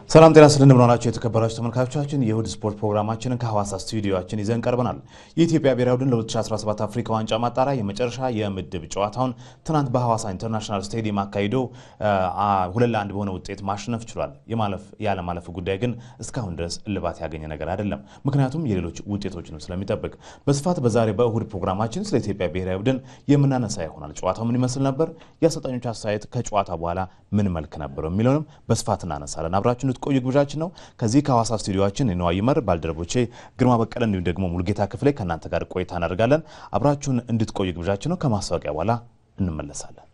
ሰላም ጤና ይስጥልን እንደምናላችሁ የተከበራችሁ ተመልካቾቻችን የእሁድ ስፖርት ፕሮግራማችንን ከሐዋሳ ስቱዲዮአችን ይዘን ቀርበናል። የኢትዮጵያ ብሔራዊ ቡድን ለ2017 አፍሪካ ዋንጫ ማጣሪያ የመጨረሻ የምድብ ጨዋታውን ትናንት በሐዋሳ ኢንተርናሽናል ስቴዲየም አካሂዶ 2-1 በሆነ ውጤት ማሸነፍ ችሏል። ያለ ማለፍ ጉዳይ ግን እስካሁን ድረስ እልባት ያገኘ ነገር አይደለም። ምክንያቱም የሌሎች ውጤቶችን ስለሚጠብቅ በስፋት በዛሬ በእሁድ ፕሮግራማችን ስለ ኢትዮጵያ ብሔራዊ ቡድን የምናነሳ ይሆናል። ጨዋታው ምን ይመስል ነበር፣ የአሰልጣኞች አስተያየት ከጨዋታ በኋላ ምን መልክ ነበር የሚለውንም በስፋት እናነሳለን። አብራችሁን ቆዩ ግብዣችን ነው። ከዚህ ከሐዋሳ ስቱዲዮአችን ነው አይመር ባልደረቦቼ ግርማ በቀለ እንዲሁ ደግሞ ሙሉጌታ ክፍሌ ከናንተ ጋር ቆይታ እናደርጋለን። አብራችሁን እንድትቆዩ ግብዣችን ነው። ከማስታወቂያ በኋላ እንመለሳለን።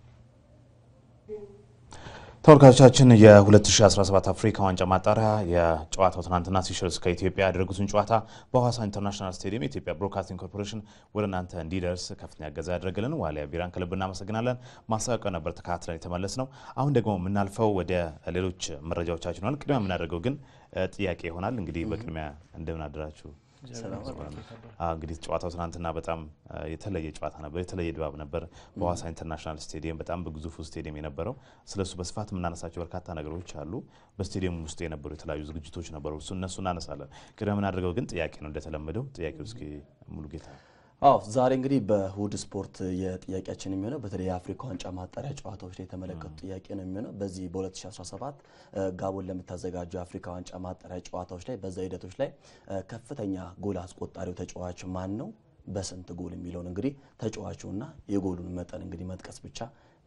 ተወካዮቻችን የ2017 አፍሪካ ዋንጫ ማጣሪያ የጨዋታው ትናንትና ሲሸልስ ከኢትዮጵያ ያደረጉትን ጨዋታ በሐዋሳ ኢንተርናሽናል ስቴዲየም የኢትዮጵያ ብሮድካስቲንግ ኮርፖሬሽን ወደ እናንተ እንዲደርስ ከፍተኛ እገዛ ያደረገልን ዋሊያ ቢራን ከልብ እናመሰግናለን። ማስታወቂያው ነበር ተከታትለን የተመለስ ነው። አሁን ደግሞ የምናልፈው ወደ ሌሎች መረጃዎቻችን ይሆናል። ቅድሚያ የምናደርገው ግን ጥያቄ ይሆናል። እንግዲህ በቅድሚያ እንደምን አደራችሁ? እንግዲህ ጨዋታው ትናንትና በጣም የተለየ ጨዋታ ነበር፣ የተለየ ድባብ ነበር። በሐዋሳ ኢንተርናሽናል ስቴዲየም በጣም በግዙፉ ስቴዲየም የነበረው ስለሱ በስፋት የምናነሳቸው በርካታ ነገሮች አሉ። በስቴዲየሙ ውስጥ የነበሩ የተለያዩ ዝግጅቶች ነበሩ፣ እነሱ እናነሳለን። ቅድሚያ የምናደርገው ግን ጥያቄ ነው። እንደተለመደው ጥያቄው እስኪ ሙሉጌታ። ዛሬ እንግዲህ በእሁድ ስፖርት የጥያቄያችን የሚሆነው በተለይ የአፍሪካ ዋንጫ ማጣሪያ ጨዋታዎች ላይ የተመለከቱ ጥያቄ ነው የሚሆነው። በዚህ በ2017 ጋቦን ለምታዘጋጀው የአፍሪካ ዋንጫ ማጣሪያ ጨዋታዎች ላይ በዛ ሂደቶች ላይ ከፍተኛ ጎል አስቆጣሪው ተጫዋች ማን ነው፣ በስንት ጎል የሚለውን እንግዲህ ተጫዋቹና የጎሉን መጠን እንግዲህ መጥቀስ ብቻ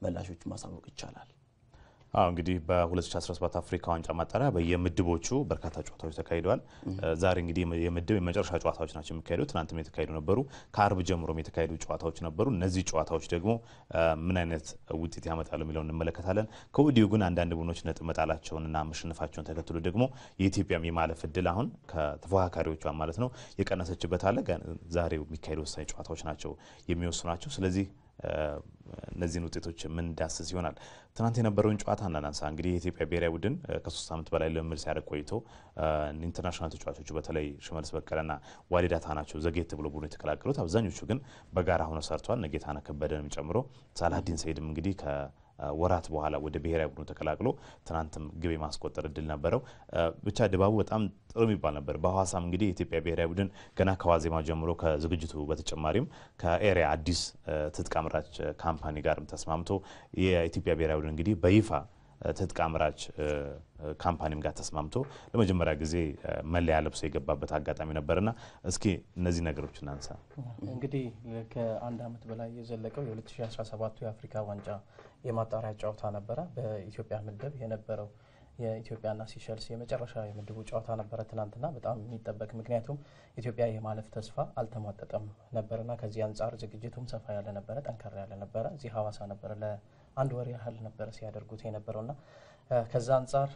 መላሾቹ ማሳወቅ ይቻላል። እንግዲህ በ2017 አፍሪካ ዋንጫ ማጣሪያ በየምድቦቹ በርካታ ጨዋታዎች ተካሂደዋል። ዛሬ እንግዲህ የምድብ የመጨረሻ ጨዋታዎች ናቸው የሚካሄዱት። ትናንትም የተካሄዱ ነበሩ፣ ከአርብ ጀምሮም የተካሄዱ ጨዋታዎች ነበሩ። እነዚህ ጨዋታዎች ደግሞ ምን አይነት ውጤት ያመጣሉ የሚለውን እንመለከታለን። ከወዲሁ ግን አንዳንድ ቡድኖች ነጥብ መጣላቸውንና መሸነፋቸውን ተከትሎ ደግሞ የኢትዮጵያም የማለፍ እድል አሁን ከተፎካካሪዎቿ ማለት ነው የቀነሰችበት አለ። ዛሬ የሚካሄዱ ወሳኝ ጨዋታዎች ናቸው የሚወስኗቸው። ስለዚህ እነዚህን ውጤቶች ምን ዳስስ ይሆናል። ትናንት የነበረውን ጨዋታ እናንሳ። እንግዲህ የኢትዮጵያ ብሔራዊ ቡድን ከ3 ዓመት በላይ ልምምድ ሲያደርግ ቆይቶ ኢንተርናሽናል ተጫዋቾቹ በተለይ ሽመልስ በቀለና ዋሊዳታ ናቸው ዘጌት ብሎ ቡድኑ የተቀላቀሉት። አብዛኞቹ ግን በጋራ ሆነው ሰርተዋል። ነጌታነህ ከበደንም ጨምሮ ሳላዲን ሰይድም እንግዲህ ወራት በኋላ ወደ ብሔራዊ ቡድኑ ተቀላቅሎ ትናንትም ግብ የማስቆጠር እድል ነበረው። ብቻ ድባቡ በጣም ጥሩ የሚባል ነበር። በሐዋሳም እንግዲህ የኢትዮጵያ ብሔራዊ ቡድን ገና ከዋዜማ ጀምሮ ከዝግጅቱ በተጨማሪም ከኤሪያ አዲስ ትጥቅ አምራች ካምፓኒ ጋርም ተስማምቶ የኢትዮጵያ ብሔራዊ ቡድን እንግዲህ በይፋ ትጥቅ አምራች ካምፓኒም ጋር ተስማምቶ ለመጀመሪያ ጊዜ መለያ ለብሶ የገባበት አጋጣሚ ነበርና እስኪ እነዚህ ነገሮች እናንሳ። እንግዲህ ከአንድ ዓመት በላይ የዘለቀው የ2017 የአፍሪካ ዋንጫ የማጣሪያ ጨዋታ ነበረ። በኢትዮጵያ ምድብ የነበረው የኢትዮጵያና ሲሸልስ የመጨረሻ የምድቡ ጨዋታ ነበረ ትናንትና። በጣም የሚጠበቅ ምክንያቱም ኢትዮጵያ የማለፍ ተስፋ አልተሟጠጠም ነበርና ከዚህ አንጻር ዝግጅቱም ሰፋ ያለ ነበረ፣ ጠንከር ያለ ነበረ። እዚህ ሐዋሳ ነበረ ለአንድ ወር ያህል ነበረ ሲያደርጉት የነበረውና ከዛ አንጻር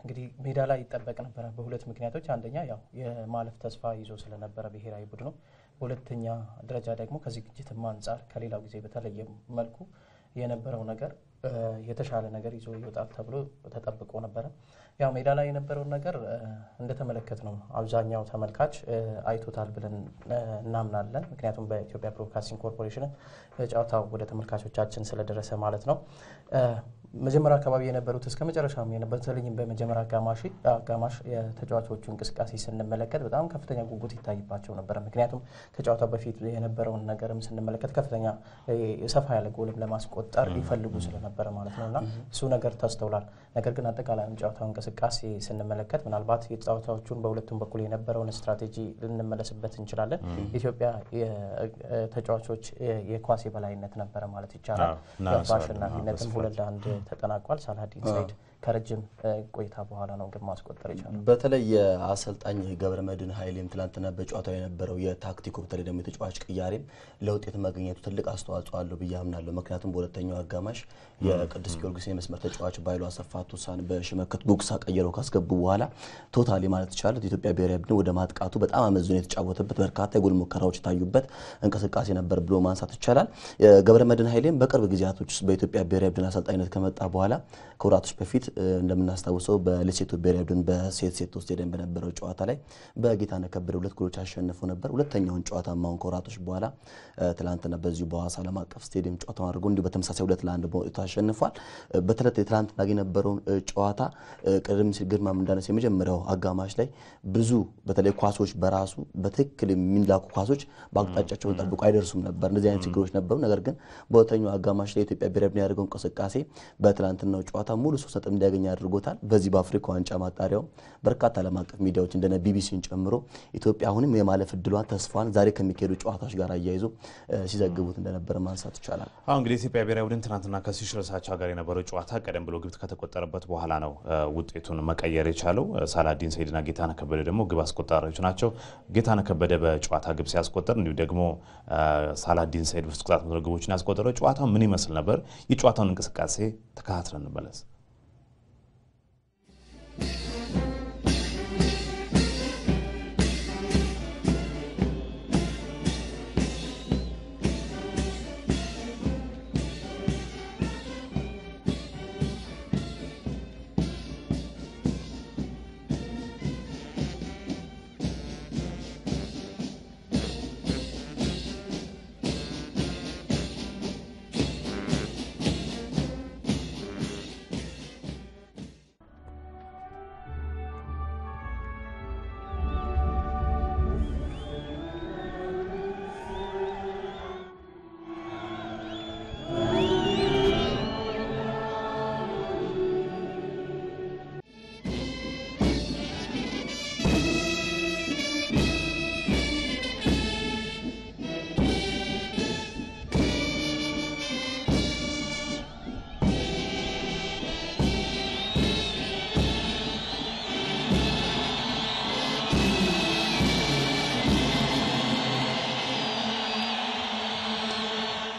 እንግዲህ ሜዳ ላይ ይጠበቅ ነበረ በሁለት ምክንያቶች። አንደኛ ያው የማለፍ ተስፋ ይዞ ስለነበረ ብሔራዊ ቡድኑ፣ ሁለተኛ ደረጃ ደግሞ ከዝግጅትም አንጻር ከሌላው ጊዜ በተለየ መልኩ የነበረው ነገር የተሻለ ነገር ይዞ ይወጣል ተብሎ ተጠብቆ ነበረ። ያው ሜዳ ላይ የነበረው ነገር እንደተመለከት ነው አብዛኛው ተመልካች አይቶታል ብለን እናምናለን። ምክንያቱም በኢትዮጵያ ብሮድካስቲንግ ኮርፖሬሽን ጨዋታው ወደ ተመልካቾቻችን ስለደረሰ ማለት ነው። መጀመሪያ አካባቢ የነበሩት እስከ መጨረሻም የነበሩት በተለይም በመጀመሪያ አጋማሽ የተጫዋቾቹ እንቅስቃሴ ስንመለከት በጣም ከፍተኛ ጉጉት ይታይባቸው ነበር። ምክንያቱም ከጨዋታው በፊት የነበረውን ነገርም ስንመለከት ከፍተኛ ሰፋ ያለ ጎልም ለማስቆጠር ይፈልጉ ስለነበረ ማለት ነውና እሱ ነገር ተስተውሏል። ነገር ግን አጠቃላይ ጨዋታው እንቅስቃሴ ስንመለከት ምናልባት የጨዋታዎቹን በሁለቱም በኩል የነበረውን ስትራቴጂ ልንመለስበት እንችላለን። ኢትዮጵያ የተጫዋቾች የኳስ የበላይነት ነበረ ማለት ይቻላል። በአሸናፊነትም 2-1 ተጠናቋል። ሳላዲን ሰይድ ከረጅም ቆይታ በኋላ ነው ግን ማስቆጠር ይቻላል። በተለይ የአሰልጣኝ ገብረመድህን ኃይሌም ትላንትና በጨዋታው የነበረው የታክቲኩ በተለይ ደግሞ የተጫዋች ቅያሬም ለውጤት ማግኘቱ ትልቅ አስተዋጽኦ አለው ብዬ አምናለሁ። ምክንያቱም በሁለተኛው አጋማሽ የቅዱስ ጊዮርጊስ የመስመር ተጫዋች ባይሉ አሰፋ ቱሳን በሽመክት ጉግሳ ቀየረው ካስገቡ በኋላ ቶታሊ ማለት ይቻላል የኢትዮጵያ ብሔራዊ ቡድን ወደ ማጥቃቱ በጣም አመዝኖ የተጫወተበት በርካታ የጎል ሙከራዎች ታዩበት እንቅስቃሴ ነበር ብሎ ማንሳት ይቻላል። ገብረመድህን ኃይሌም በቅርብ ጊዜያቶች በኢትዮጵያ ብሔራዊ ቡድን አሰልጣኝነት ከመጣ በኋላ ከወራቶች በፊት እንደምናስታውሰው በሌሴቶ ብሔራዊ ቡድን በሴቶ ስቴዲየም በነበረው ጨዋታ ላይ በጌታነህ ከበደ 2 ጎሎች አሸንፎ ነበር። ሁለተኛውን ጨዋታ ማውን ኮራቶች በኋላ ትላንትና በዚሁ በሐዋሳ ዓለም አቀፍ ስቴዲየም ጨዋታውን አድርጎ እንዲሁ በተመሳሳይ 2-1 በውጤቱ አሸንፏል። በተለይ ትላንትና የነበረው ጨዋታ ቀደም ሲል ግርማም እንዳነሳ የመጀመሪያው አጋማሽ ላይ ብዙ በተለይ ኳሶች በራሱ በትክክል የሚላኩ ኳሶች በአቅጣጫቸው ጠብቆ አይደርሱም ነበር። እንደዚህ አይነት ችግሮች ነበሩ። ነገር ግን በሁለተኛው አጋማሽ ላይ ኢትዮጵያ ብሔራዊ ቡድን ያደረገው እንቅስቃሴ በትላንትናው ጨዋታ ሙሉ 3 ነጥብ እንዲያገኝ አድርጎታል። በዚህ በአፍሪካ ዋንጫ ማጣሪያው በርካታ ዓለም አቀፍ ሚዲያዎች እንደነ ቢቢሲን ጨምሮ ኢትዮጵያ አሁንም የማለፍ እድሏን ተስፋን ዛሬ ከሚካሄዱ ጨዋታዎች ጋር አያይዞ ሲዘግቡት እንደነበር ማንሳት ይቻላል። አሁን እንግዲህ ኢትዮጵያ ብሔራዊ ቡድን ትናንትና ከሲሸልስ ጋር የነበረው ጨዋታ ቀደም ብሎ ግብ ከተቆጠረበት በኋላ ነው ውጤቱን መቀየር የቻለው። ሳላዲን ሰይድና ጌታነህ ከበደ ደግሞ ግብ አስቆጣሪዎች ናቸው። ጌታነህ ከበደ በጨዋታ ግብ ሲያስቆጥር እንዲሁ ደግሞ ሳላዲን ሰይድ በፍጹም ቅጣት ምት ግቦችን ያስቆጠረው ጨዋታው ምን ይመስል ነበር? የጨዋታውን እንቅስቃሴ ተከታትለን እንመለስ።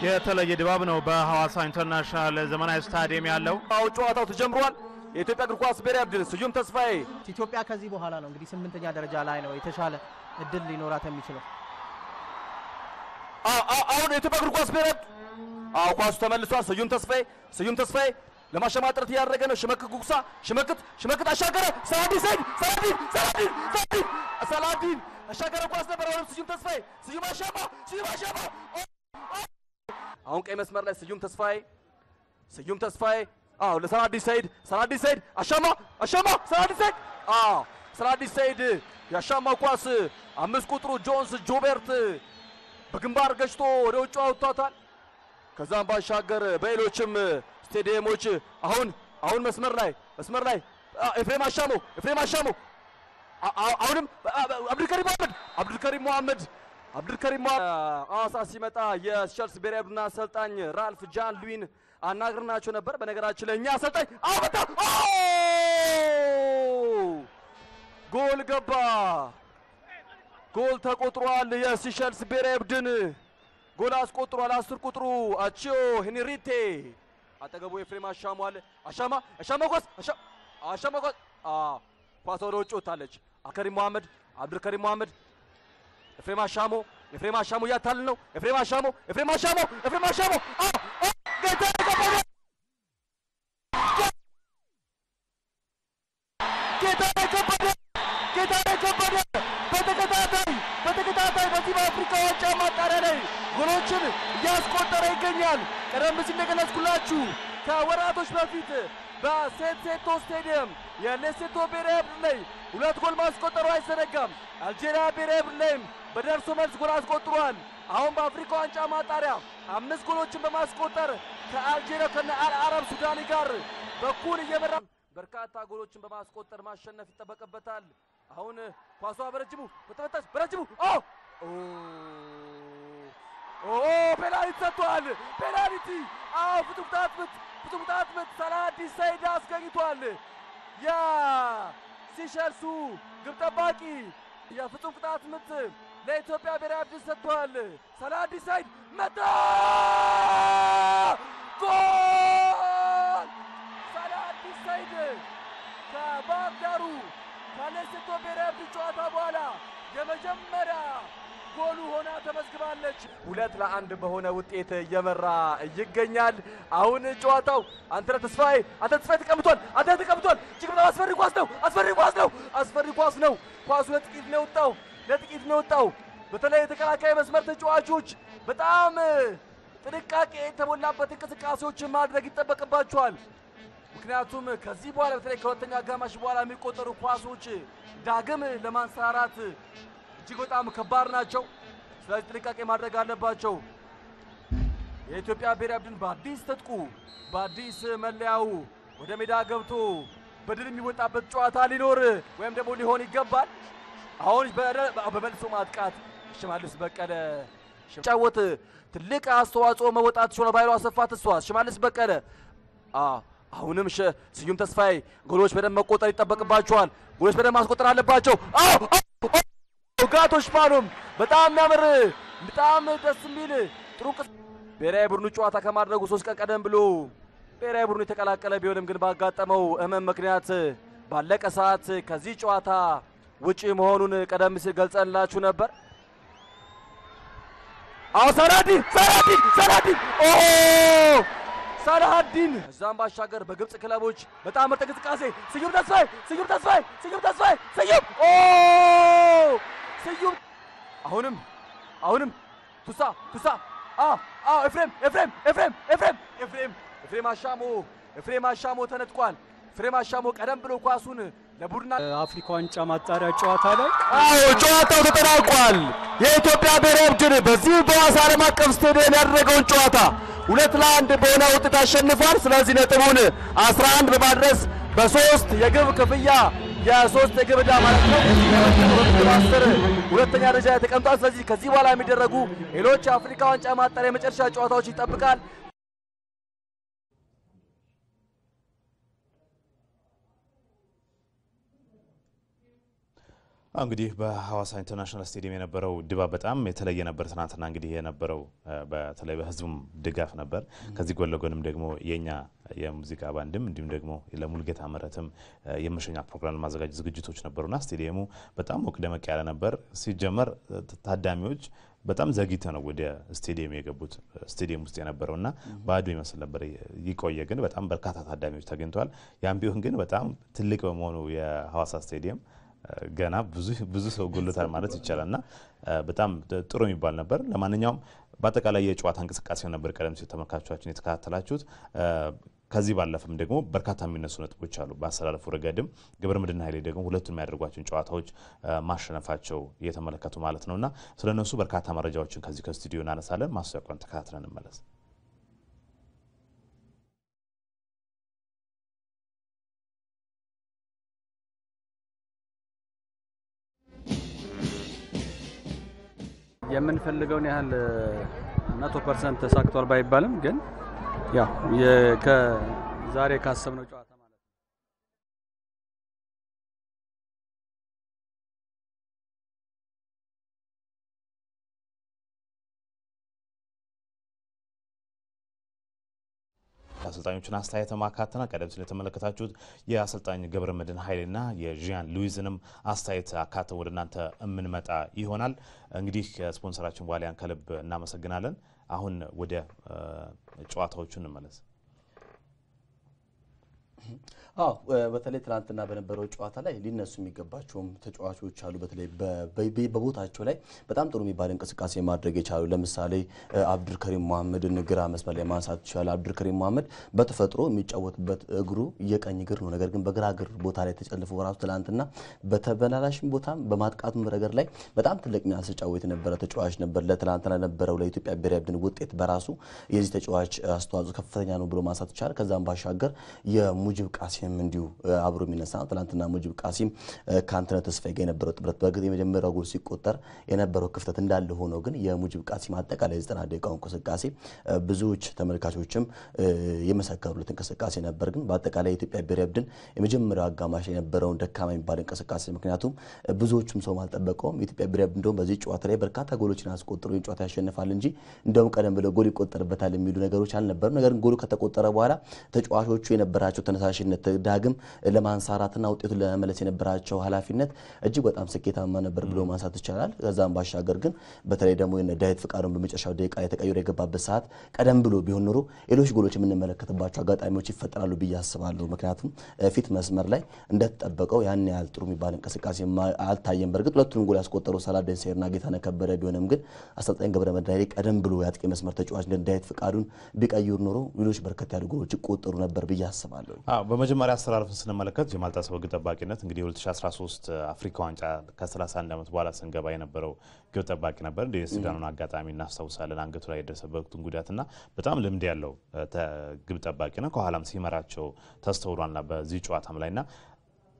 የተለየ ድባብ ነው በሐዋሳ ኢንተርናሽናል ዘመናዊ ስታዲየም ያለው። ጨዋታው ተጀምሯል። የኢትዮጵያ እግር ኳስ ብሔራዊ ቡድን ስዩም ተስፋዬ ኢትዮጵያ ከዚህ በኋላ ነው እንግዲህ 8ኛ ደረጃ ላይ ነው የተሻለ እድል ሊኖራት የሚችለው። አሁን የኢትዮጵያ እግር ኳስ ብሔራዊ ኳሱ ተመልሷል። ስዩም ተስፋዬ ለማሸማጥረት ያደረገ ነው። ሽመክት ጉግሳ ሽመክት አሻገረ። ሰላዲን አሻገረ። ኳስ ነበር። አሁን ስዩም ተስፋዬ አሻማ አሁን ቀይ መስመር ላይ ስዩም ተስፋዬ ለሰላዲን ሰይድ አሻማ ሰላዲን ሰይድ ያሻማው ኳስ 5 ቁጥሩ ጆንስ ጆበርት በግንባር ገጭቶ ወደ ውጭ አውጥቷታል። ከዛም ባሻገር በሌሎችም ስቴዲየሞች አሁን መስመር ላይ ኤፍሬም አሻሞ አሁንም አብዱልከሪም መሐመድ ሐዋሳ ሲመጣ የሲሸልስ ብሔራዊ ቡድን አሰልጣኝ ራልፍ ጃን ሉዊን አናግረናቸው ነበር። በነገራችን ላይ እኛ አሰልጣኝ ጎል ገባ፣ ጎል ተቆጥሯል። የሲሸልስ ብሔራዊ ቡድን ጎል አስቆጥሯል። 10 ቁጥሩ አቺዮ ሄንሪቴ አጠገቡ ኤፍሬም አሻሞ አለ። አሻማ ኳስ ወደ ውጭ ወጣለች። አብዱልከሪም መሐመድ ኤፍሬም አሻሞ ያታል ነው። ኤፍሬም አሻሞ ጌታነህ ከበደ በተከታታይ በዚህ በአፍሪካ ዋንጫ ማጣሪያ ላይ ጎሎችን እያስቆጠረ ይገኛል። ቀደም ሲል እንደገለጽኩላችሁ ከወራቶች በፊት በሴቶ ስቴዲየም የሌሴቶ ብሔራዊ ቡድን ላይ 2 ጎል ማስቆጠሩ አይዘነጋም። አልጄሪያ ብሔራዊ ቡድን ላይም በደርሶ መልስ ጎል አስቆጥሯል። አሁን በአፍሪካ ዋንጫ ማጣሪያ 5 ጎሎችን በማስቆጠር ከአልጄሪያ ከአረብ ሱዳን ጋር በኩል እየመራ በርካታ ጎሎችን በማስቆጠር ማሸነፍ ይጠበቅበታል። አሁን ኳሷ በረጅሙ ፔናልቲ ሰጥቷል። ፍጹም ቅጣት ምት ሳላዲን ሰይድ አስገኝቷል። የሲሸልሱ ግብ ጠባቂ የፍጹም ቅጣት ምት ለኢትዮጵያ ብሔራዊ ቡድን ሰጥቷል። ሳላዲን ሰይድ መታ! ጎል! ሳላዲን ሰይድ ከባህር ዳሩ ከሌሴቶ ብሔራዊ ቡድን ጨዋታ በኋላ የመጀመሪያ ጎሉ ሆና ተመዝግባለች። 2-1 በሆነ ውጤት እየመራ ይገኛል። አሁን ጨዋታው አንተ ተስፋዬ ተቀምጧል። እጅግ በጣም አስፈሪ ኳስ ነው። ኳሱ ለጥቂት ነው የወጣው። በተለይ የተከላካይ መስመር ተጫዋቾች በጣም ጥንቃቄ የተሞላበት እንቅስቃሴዎችን ማድረግ ይጠበቅባቸዋል። ምክንያቱም ከዚህ በኋላ በተለይ ከሁለተኛ አጋማሽ በኋላ የሚቆጠሩ ኳሶች ዳግም ለማንሰራራት እጅግ በጣም ከባድ ናቸው። ስለዚህ ጥንቃቄ ማድረግ አለባቸው። የኢትዮጵያ ብሔራዊ ቡድን በአዲስ ትጥቁ በአዲስ መለያው ወደ ሜዳ ገብቶ በድል የሚወጣበት ጨዋታ ሊኖር ወይም ደግሞ ሊሆን ይገባል። አሁን በመልሶ ማጥቃት ሽመልስ በቀለ ጫወት ትልቅ አስተዋጽኦ መወጣት ችሎ ባይሉ አሰፋ ተስፋ ሽመልስ በቀለ አሁንም ስዩም ተስፋዬ ጎሎች በደንብ መቆጠር ይጠበቅባቸዋል። ጎሎች በደንብ ማስቆጠር አለባቸው። ጋቶች ፓኖም በጣም የሚያምር በጣም ደስ የሚል ጥሩ ብሔራዊ ቡድኑ ጨዋታ ከማድረጉ 3 ቀን ቀደም ብሎ ብሔራዊ ቡድኑ የተቀላቀለ ቢሆንም ግን ባጋጠመው ህመም ምክንያት ባለቀ ሰዓት ከዚህ ጨዋታ ውጪ መሆኑን ቀደም ሲል ገልጸንላችሁ ነበር። ሰላሀዲን እዛም ባሻገር በግብጽ ክለቦች በጣም ምርጥ እንቅስቃሴ ስዩም አሁንም ቱሳ ኤፍሬም አሻሞ ተነጥቋል። ኤፍሬም አሻሞ ቀደም ብሎ ኳሱን ለቡድና አፍሪካ ዋንጫ ማጣሪያ ጨዋታ ላይ ጨዋታው ተጠናቋል። የኢትዮጵያ ብሔራዊ ቡድን በዚህ በሐዋሳ ዓለም አቀፍ ስቴዲየም ያደረገውን ጨዋታ 2-1 በሆነ ውጤት አሸንፏል። ስለዚህ ነጥቡን 11 በማድረስ በ3 የግብ ክፍያ የ3 የግብ ዕዳ ማለት ነው ሁለተኛ ደረጃ ላይ ተቀምጧል። ስለዚህ ከዚህ በኋላ የሚደረጉ ሌሎች የአፍሪካ ዋንጫ ማጣሪያ የመጨረሻ ጨዋታዎች ይጠብቃል። እንግዲህ በሐዋሳ ኢንተርናሽናል ስቴዲየም የነበረው ድባብ በጣም የተለየ ነበር። ትናንትና እንግዲህ የነበረው በተለይ በህዝቡም ድጋፍ ነበር። ከዚህ ጎን ለጎንም ደግሞ የኛ የሙዚቃ ባንድም እንዲሁም ደግሞ ለሙልጌታ መረትም የመሸኛ ፕሮግራም ማዘጋጀት ዝግጅቶች ነበሩና ስቴዲየሙ በጣም ሞቅ ደመቅ ያለ ነበር። ሲጀመር ታዳሚዎች በጣም ዘግይተው ነው ወደ ስቴዲየም የገቡት። ስቴዲየም ውስጥ የነበረውና ባዶ ይመስል ነበር። ይቆየ ግን በጣም በርካታ ታዳሚዎች ተገኝተዋል። ያም ቢሆን ግን በጣም ትልቅ በመሆኑ የሐዋሳ ስቴዲየም ገና ብዙ ሰው ጎልቷል ማለት ይቻላልና በጣም ጥሩ የሚባል ነበር። ለማንኛውም በአጠቃላይ የጨዋታ እንቅስቃሴው ነበር ቀደም ሲል ተመልካቾቻችን የተከታተላችሁት። ከዚህ ባለፈም ደግሞ በርካታ የሚነሱ ነጥቦች አሉ። በአሰላለፉ ረገድም ገብረመድህን ኃይሌ ደግሞ ሁለቱም የሚያደርጓቸውን ጨዋታዎች ማሸነፋቸው እየተመለከቱ ማለት ነውና ስለነሱ በርካታ መረጃዎችን ከዚህ ከስቱዲዮ እናነሳለን። ማስታወቂያውን ተከታትለን እንመለስ። የምንፈልገውን ያህል 100% ተሳክቷል ባይባልም ግን ያው ከዛሬ ካሰብነው ጨዋታ ማለት ነው አሰልጣኞችን አስተያየት ማካተና ቀደም ሲል የተመለከታችሁት የአሰልጣኝ ገብረመድህን ኃይሌና የጂያን ሉዊዝንም አስተያየት አካተን ወደ እናንተ እምንመጣ ይሆናል። እንግዲህ ስፖንሰራችን ዋሊያን ከልብ እናመሰግናለን። አሁን ወደ ጨዋታዎቹ እንመለስ። በተለይ ትናንትና በነበረው ጨዋታ ላይ ሊነሱ የሚገባቸውም ተጫዋቾች አሉ። በተለይ በቦታቸው ላይ በጣም ጥሩ የሚባል እንቅስቃሴ ማድረግ የቻሉ ለምሳሌ አብዱልከሪም መሐመድን ግራ መስመር ላይ ማንሳት ይችላል። አብዱልከሪም መሐመድ በተፈጥሮ የሚጫወትበት እግሩ የቀኝ እግር ነው። ነገር ግን በግራ እግር ቦታ ላይ ተጨልፎ ራሱ ትናንትና በተበላላሽም ቦታም በማጥቃቱም ረገድ ላይ በጣም ትልቅ ሚና ሲጫወት የነበረ ተጫዋች ነበር። ለትናንትና ነበረው ለኢትዮጵያ ብሔራዊ ቡድን ውጤት በራሱ የዚህ ተጫዋች አስተዋጽኦ ከፍተኛ ነው ብሎ ማንሳት ይቻላል። ከዛም ባሻገር የሙጂብ ቃሲም እንዲሁ አብሮ የሚነሳ ነው። ትናንትና ሙጂብ ቃሲም ከአንተነህ ተስፋዬ ጋር የነበረው ጥምረት በግጥ የመጀመሪያው ጎል ሲቆጠር የነበረው ክፍተት እንዳለ ሆኖ ግን የሙጂብ ቃሲም አጠቃላይ 90 ደቂቃው እንቅስቃሴ ብዙዎች ተመልካቾችም የመሰከሩለት እንቅስቃሴ ነበር። ግን በአጠቃላይ የኢትዮጵያ ብሔራዊ ቡድን የመጀመሪያው አጋማሽ የነበረውን ደካማ የሚባል እንቅስቃሴ ምክንያቱም ብዙዎቹም ሰው አልጠበቀውም። የኢትዮጵያ ብሔራዊ ቡድን እንደውም በዚህ ጨዋታ ላይ በርካታ ጎሎችን አስቆጥሮ ጨዋታ ያሸንፋል እንጂ እንደውም ቀደም ብለው ጎል ይቆጠርበታል የሚሉ ነገሮች አልነበሩም። ነገር ግን ጎሉ ከተቆጠረ በኋላ ተጫዋቾቹ የነበራቸው ተነሳ ተነሳሽነት ዳግም ለማንሳራትና ውጤቱን ለመመለስ የነበራቸው ኃላፊነት እጅግ በጣም ስኬታማ ነበር ብሎ ማንሳት ይቻላል። ከዛም ባሻገር ግን በተለይ ደግሞ ዳዊት ፍቃዱን በመጨረሻው ደቂቃ የተቀየረ የገባበት ሰዓት ቀደም ብሎ ቢሆን ኖሮ ሌሎች ጎሎች የምንመለከትባቸው አጋጣሚዎች ይፈጠራሉ ብዬ አስባለሁ። ምክንያቱም ፊት መስመር ላይ እንደተጠበቀው ያን ያህል ጥሩ የሚባል እንቅስቃሴ አልታየም። በርግጥ ሁለቱን ጎል ያስቆጠሩ ሳላዲን ሰይድና ጌታነህ ከበደ ቢሆንም ግን አሰልጣኝ ገብረመድህን ቀደም ብሎ ያጥቂ መስመር ተጫዋች ዳዊት ፍቃዱን ቢቀይሩ ኖሮ ሌሎች በርከት ያሉ ጎሎች ይቆጠሩ ነበር ብዬ አስባለሁ። በመጀመሪያ አሰራሩን ስንመለከት ጀማል ጣሰው ግብ ጠባቂነት እንግዲህ 2013 አፍሪካ ዋንጫ ከ31 ዓመት በኋላ ስንገባ የነበረው ግብ ጠባቂ ነበር። የሱዳኑን አጋጣሚ እናስታውሳለን። አንገቱ ላይ የደረሰበትን ጉዳትና በጣም ልምድ ያለው ግብ ጠባቂ ነው። ከኋላም ሲመራቸው ተስተውሏልና በዚህ ጨዋታም ላይና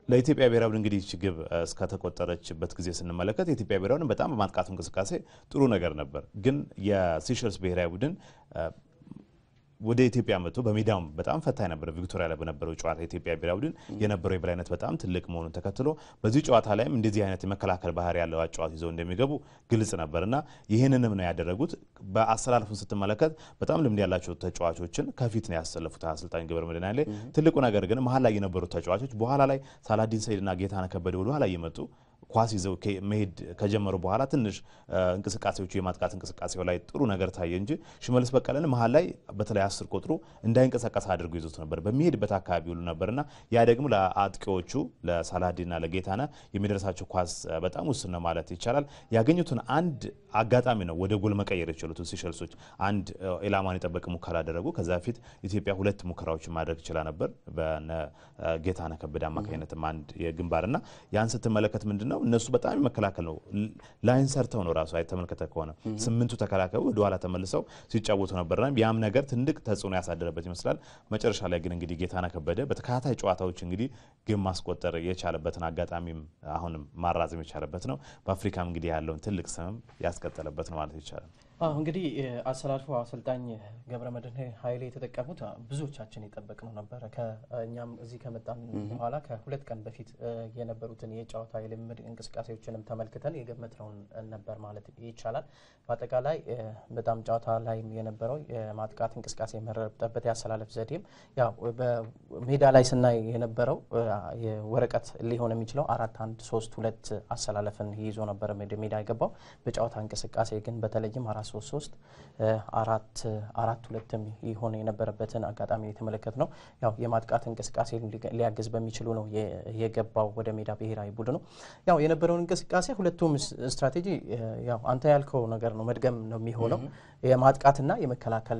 ለኢትዮጵያ ብሔራዊ ቡድን እንግዲህ ግብ እስከተቆጠረችበት ጊዜ ስንመለከት የኢትዮጵያ ብሔራዊ ቡድን በጣም በማጥቃቱ እንቅስቃሴ ጥሩ ነገር ነበር። ግን የሲሸልስ ብሔራዊ ቡድን ወደ ኢትዮጵያ መጥቶ በሜዳውም በጣም ፈታኝ ነበር። ቪክቶሪያ ላይ በነበረው ጨዋታ የኢትዮጵያ ብሔራዊ ቡድን የነበረው የበላይነት በጣም ትልቅ መሆኑን ተከትሎ በዚህ ጨዋታ ላይም እንደዚህ አይነት የመከላከል ባህሪ ያለው አጫዋች ይዘው እንደሚገቡ ግልጽ ነበርና ይህንንም ነው ያደረጉት። በአሰላለፉን ስትመለከት በጣም ልምድ ያላቸው ተጫዋቾችን ከፊት ነው ያሰለፉት አሰልጣኝ ገብረመድህን ኃይሌ። ትልቁ ነገር ግን መሀል ላይ የነበሩት ተጫዋቾች በኋላ ላይ ሳላዲን ሰይድና ጌታነህ ከበደ ወደ ኋላ እየመጡ ኳስ ይዘው መሄድ ከጀመሩ በኋላ ትንሽ እንቅስቃሴዎቹ የማጥቃት እንቅስቃሴው ላይ ጥሩ ነገር ታየ እንጂ ሽመልስ በቀለን መሀል ላይ በተለይ 10 ቁጥሩ እንዳይንቀሳቀስ አድርጎ ይዞት ነበር። በሚሄድበት አካባቢ ሁሉ ነበርና ያ ደግሞ ለአጥቂዎቹ ለሳላዲንና ለጌታነህ የሚደርሳቸው ኳስ በጣም ውስን ነው ማለት ይቻላል። ያገኙትን አንድ አጋጣሚ ነው ወደ ጎል መቀየር የቻሉት ሲሸልሶች። አንድ ኢላማን የጠበቀ ሙከራ አደረጉ። ከዛ በፊት ኢትዮጵያ 2 ሙከራዎችን ማድረግ ይችላ ነበር በጌታነህ ከበደ አማካኝነትም አንድ የግንባርና ያን ስትመለከት ምንድነው እነሱ በጣም መከላከል ነው ላይን ሰርተው ነው ራሱ አይተመልከተ ከሆነ 8ቱ ተከላካዩ ወደ ኋላ ተመልሰው ሲጫወቱ ነበርና ያም ነገር ትልቅ ተጽዕኖ ያሳደረበት ይመስላል። መጨረሻ ላይ ግን እንግዲህ ጌታነህ ከበደ በተከታታይ ጨዋታዎች እንግዲህ ግን ማስቆጠር የቻለበትን አጋጣሚም አሁንም ማራዘም የቻለበት ነው። በአፍሪካም እንግዲህ ያለውን ትልቅ ስም ያስቀጠለበት ነው ማለት ይቻላል። እንግዲህ አሰላልፎ አሰልጣኝ ገብረመድህን ኃይሌ የተጠቀሙት ብዙዎቻችን የጠበቅነው ነበር። ከኛም እዚህ ከመጣን በኋላ ከ2 ቀን በፊት የነበሩትን የጨዋታ የልምድ እንቅስቃሴዎችንም ተመልክተን የገመትነውን ነበር ማለት ይቻላል። በአጠቃላይ በጣም ጨዋታ ላይ የነበረው የማጥቃት እንቅስቃሴ የመረጠበት ያሰላለፍ ዘዴም ያው በሜዳ ላይ ስናይ የነበረው የወረቀት ሊሆን የሚችለው 4-1-3-2 አሰላለፍን ይዞ ነበር ሜዳ የገባው። በጨዋታ እንቅስቃሴ ግን በተለይም 4-3-3 4-4-2 ይሆን የነበረበትን አጋጣሚ የተመለከት ነው። ያው የማጥቃት እንቅስቃሴ ሊያግዝ በሚችሉ ነው የገባው ወደ ሜዳ ብሔራዊ ቡድኑ። ያው የነበረውን እንቅስቃሴ ሁለቱም ስትራቴጂ ያው አንተ ያልከው ነገር ነው መድገም ነው የሚሆነው የማጥቃትና የመከላከል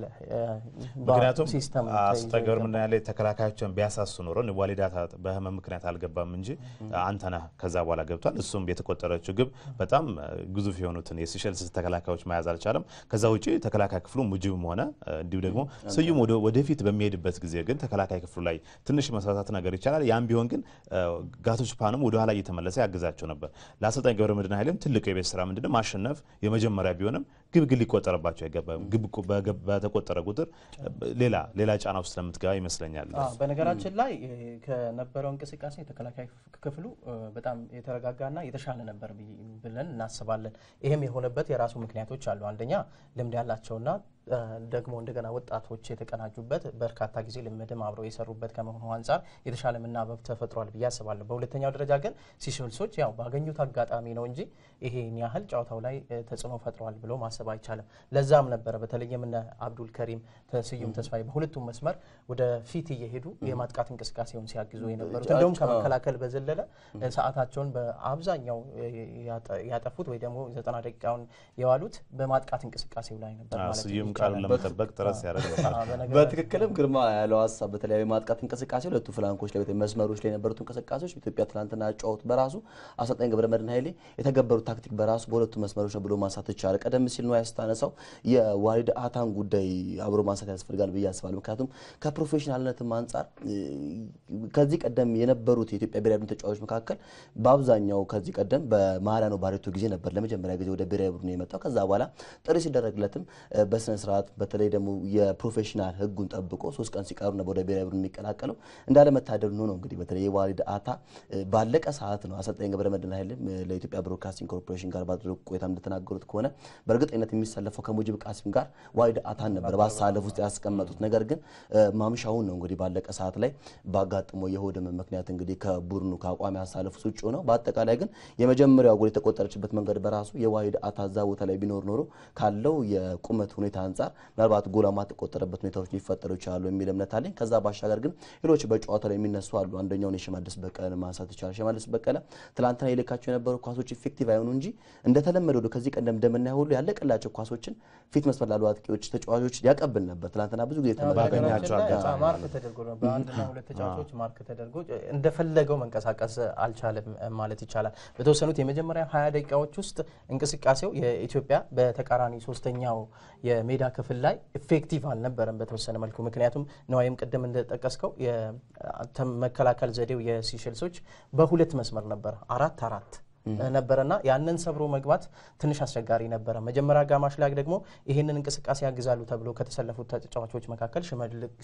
ምክንያቱም ሲስተም አስተገር ምን ያለ ተከላካዮችን ቢያሳሱ ኖሮ ወሊዳታ በህመም ምክንያት አልገባም እንጂ አንተነህ ከዛ በኋላ ገብቷል። እሱም የተቆጠረችው ግብ በጣም ግዙፍ የሆኑትን የሲሸልስ ተከላካዮች መያዝ አልቻለም። ከዛ ውጪ ተከላካይ ክፍሉ ሙጅብም ሆነ እንዲሁ ደግሞ ስዩም ወደፊት በሚሄድበት ጊዜ ግን ተከላካይ ክፍሉ ላይ ትንሽ መሳሳት ነገር ይቻላል። ያም ቢሆን ግን ጋቶች ፓንም ወደ ኋላ እየተመለሰ ያግዛቸው ነበር። ለአሰልጣኝ ገብረመድህን ኃይሌም ትልቁ የቤት ስራ ምንድነው ማሸነፍ የመጀመሪያ ቢሆንም ግብ ሊቆጠርባቸው አይገባም። ግብ በተቆጠረ ቁጥር ሌላ ጫና ውስጥ ስለምትገባ ይመስለኛል። በነገራችን ላይ ከነበረው እንቅስቃሴ ተከላካይ ክፍሉ በጣም የተረጋጋና የተሻለ ነበር ብለን እናስባለን። ይሄም የሆነበት የራሱ ምክንያቶች አሉ። አንደኛ ልምድ ያላቸውና ደግሞ እንደገና ወጣቶች የተቀናጁበት በርካታ ጊዜ ልምድም አብረው የሰሩበት ከመሆኑ አንፃር የተሻለ መናበብ ተፈጥሯል ብዬ አስባለሁ። በሁለተኛው ደረጃ ግን ሲሸልሶች ያው ባገኙት አጋጣሚ ነው እንጂ ይሄን ያህል ጨዋታው ላይ ተጽዕኖ ፈጥሯል ብሎ ማሰብ አይቻልም። ለዛም ነበረ በተለይም እነ አብዱል ከሪም ስዩም ተስፋዬ በሁለቱም መስመር ወደ ፊት እየሄዱ የማጥቃት እንቅስቃሴውን ሲያግዙ የነበሩት እንደውም ከመከላከል በዘለለ ሰዓታቸውን በአብዛኛው ያጠፉት ወይ ደግሞ 90 ደቂቃውን የዋሉት በማጥቃት እንቅስቃሴው ላይ ነበር ማለት ነው። ቃሉን ለመጠበቅ ጥረት ያደረገ በትክክልም ግርማ ያለው ሐሳብ በተለያዩ ማጥቃት እንቅስቃሴ ሁለቱ ፍላንኮች ላይ መስመሮች ላይ የነበሩት እንቅስቃሴዎች ኢትዮጵያ ትናንትና ጫወት በራሱ አሰልጣኝ ገብረመድህን ኃይሌ የተገበሩት ታክቲክ በራሱ በሁለቱ መስመሮች ነው ብሎ ማንሳት ይቻላል። ቀደም ሲል ነው ያስታነሳው የዋሊድ አታን ጉዳይ አብሮ ማንሳት ያስፈልጋል ብዬ አስባለሁ። ምክንያቱም ከፕሮፌሽናልነትም አንፃር ከዚህ ቀደም የነበሩት የኢትዮጵያ ብሔራዊ ቡድን ተጫዋቾች መካከል በአብዛኛው ከዚህ ቀደም በማሪያኖ ባሬቶ ጊዜ ነበር ለመጀመሪያ ጊዜ ወደ ብሔራዊ ቡድን የመጣው። ከዛ በኋላ ጥሪ ሲደረግለትም በስነ ስርዓት በተለይ ደግሞ የፕሮፌሽናል ህጉን ጠብቆ 3 ቀን ሲቀሩ ነው ወደ ብሔራዊ ቡድን የሚቀላቀለው። እንዳለመታደል ነው እንግዲህ በተለይ የዋሊድ አታ ባለቀ ሰዓት ነው አሰልጣኝ ገብረመድህን ኃይሌ ለኢትዮጵያ ብሮድካስቲንግ ኮርፖሬሽን ጋር ባደረጉ ቆይታ እንደተናገሩት ከሆነ በእርግጥ በአሰልጣኝነት የሚሰለፈው ከሙጂብ ቃሲም ጋር ዋይድ አታን ነበር በአሳለፍ ውስጥ ያስቀመጡት። ነገር ግን ማምሻውን ነው እንግዲህ ባለቀ ሰዓት ላይ ባጋጥሞ የሆድም ምክንያት እንግዲህ ከቡድኑ ከአቋሚ አሳለፍ ውጭ ሆነው በአጠቃላይ ግን የመጀመሪያው ጎል የተቆጠረችበት መንገድ በራሱ የዋይድ አታዛ ቦታ ላይ ቢኖር ኖሮ ካለው የቁመት ሁኔታ አንፃር ምናልባት ጎል ማትቆጠረበት ሁኔታዎች ሊፈጠሩ ይችላሉ የሚል እምነት አለኝ። ከዛ ባሻገር ግን ሌሎች በጨዋታው ላይ የሚነሱ አሉ። አንደኛው የሽመልስ በቀለ ማንሳት ይችላል። ሽመልስ በቀለ ትላንትና ይልካቸው የነበሩ ኳሶች ኢፌክቲቭ አይሆኑ እንጂ እንደተለመደው ከዚህ ቀደም እንደምናየው ሁሉ ያለቀላቸው ኳሶችን ፊት መስመር ላሉ አጥቂዎች ተጫዋቾች ያቀብል ነበር። ትላንትና ብዙ ጊዜ ተመለከታቸው ማርክ ተደርጎ ነው በአንድና ሁለት ተጫዋቾች ማርክ ተደርጎ እንደፈለገው መንቀሳቀስ አልቻለም ማለት ይቻላል። በተወሰኑት የመጀመሪያ 20 ደቂቃዎች ውስጥ እንቅስቃሴው የኢትዮጵያ በተቃራኒ ሶስተኛው የሜዳ ክፍል ላይ ኢፌክቲቭ አልነበረም በተወሰነ መልኩ። ምክንያቱም ነዋይም ቀደም እንደተጠቀስከው የመከላከል ዘዴው የሲሸልሶች በሁለት መስመር ነበር 4-4 ነበርና ያንን ሰብሮ መግባት ትንሽ አስቸጋሪ ነበር። መጀመሪያ አጋማሽ ላይ ደግሞ ይሄንን እንቅስቃሴ ያግዛሉ ተብሎ ከተሰለፉት ተጫዋቾች መካከል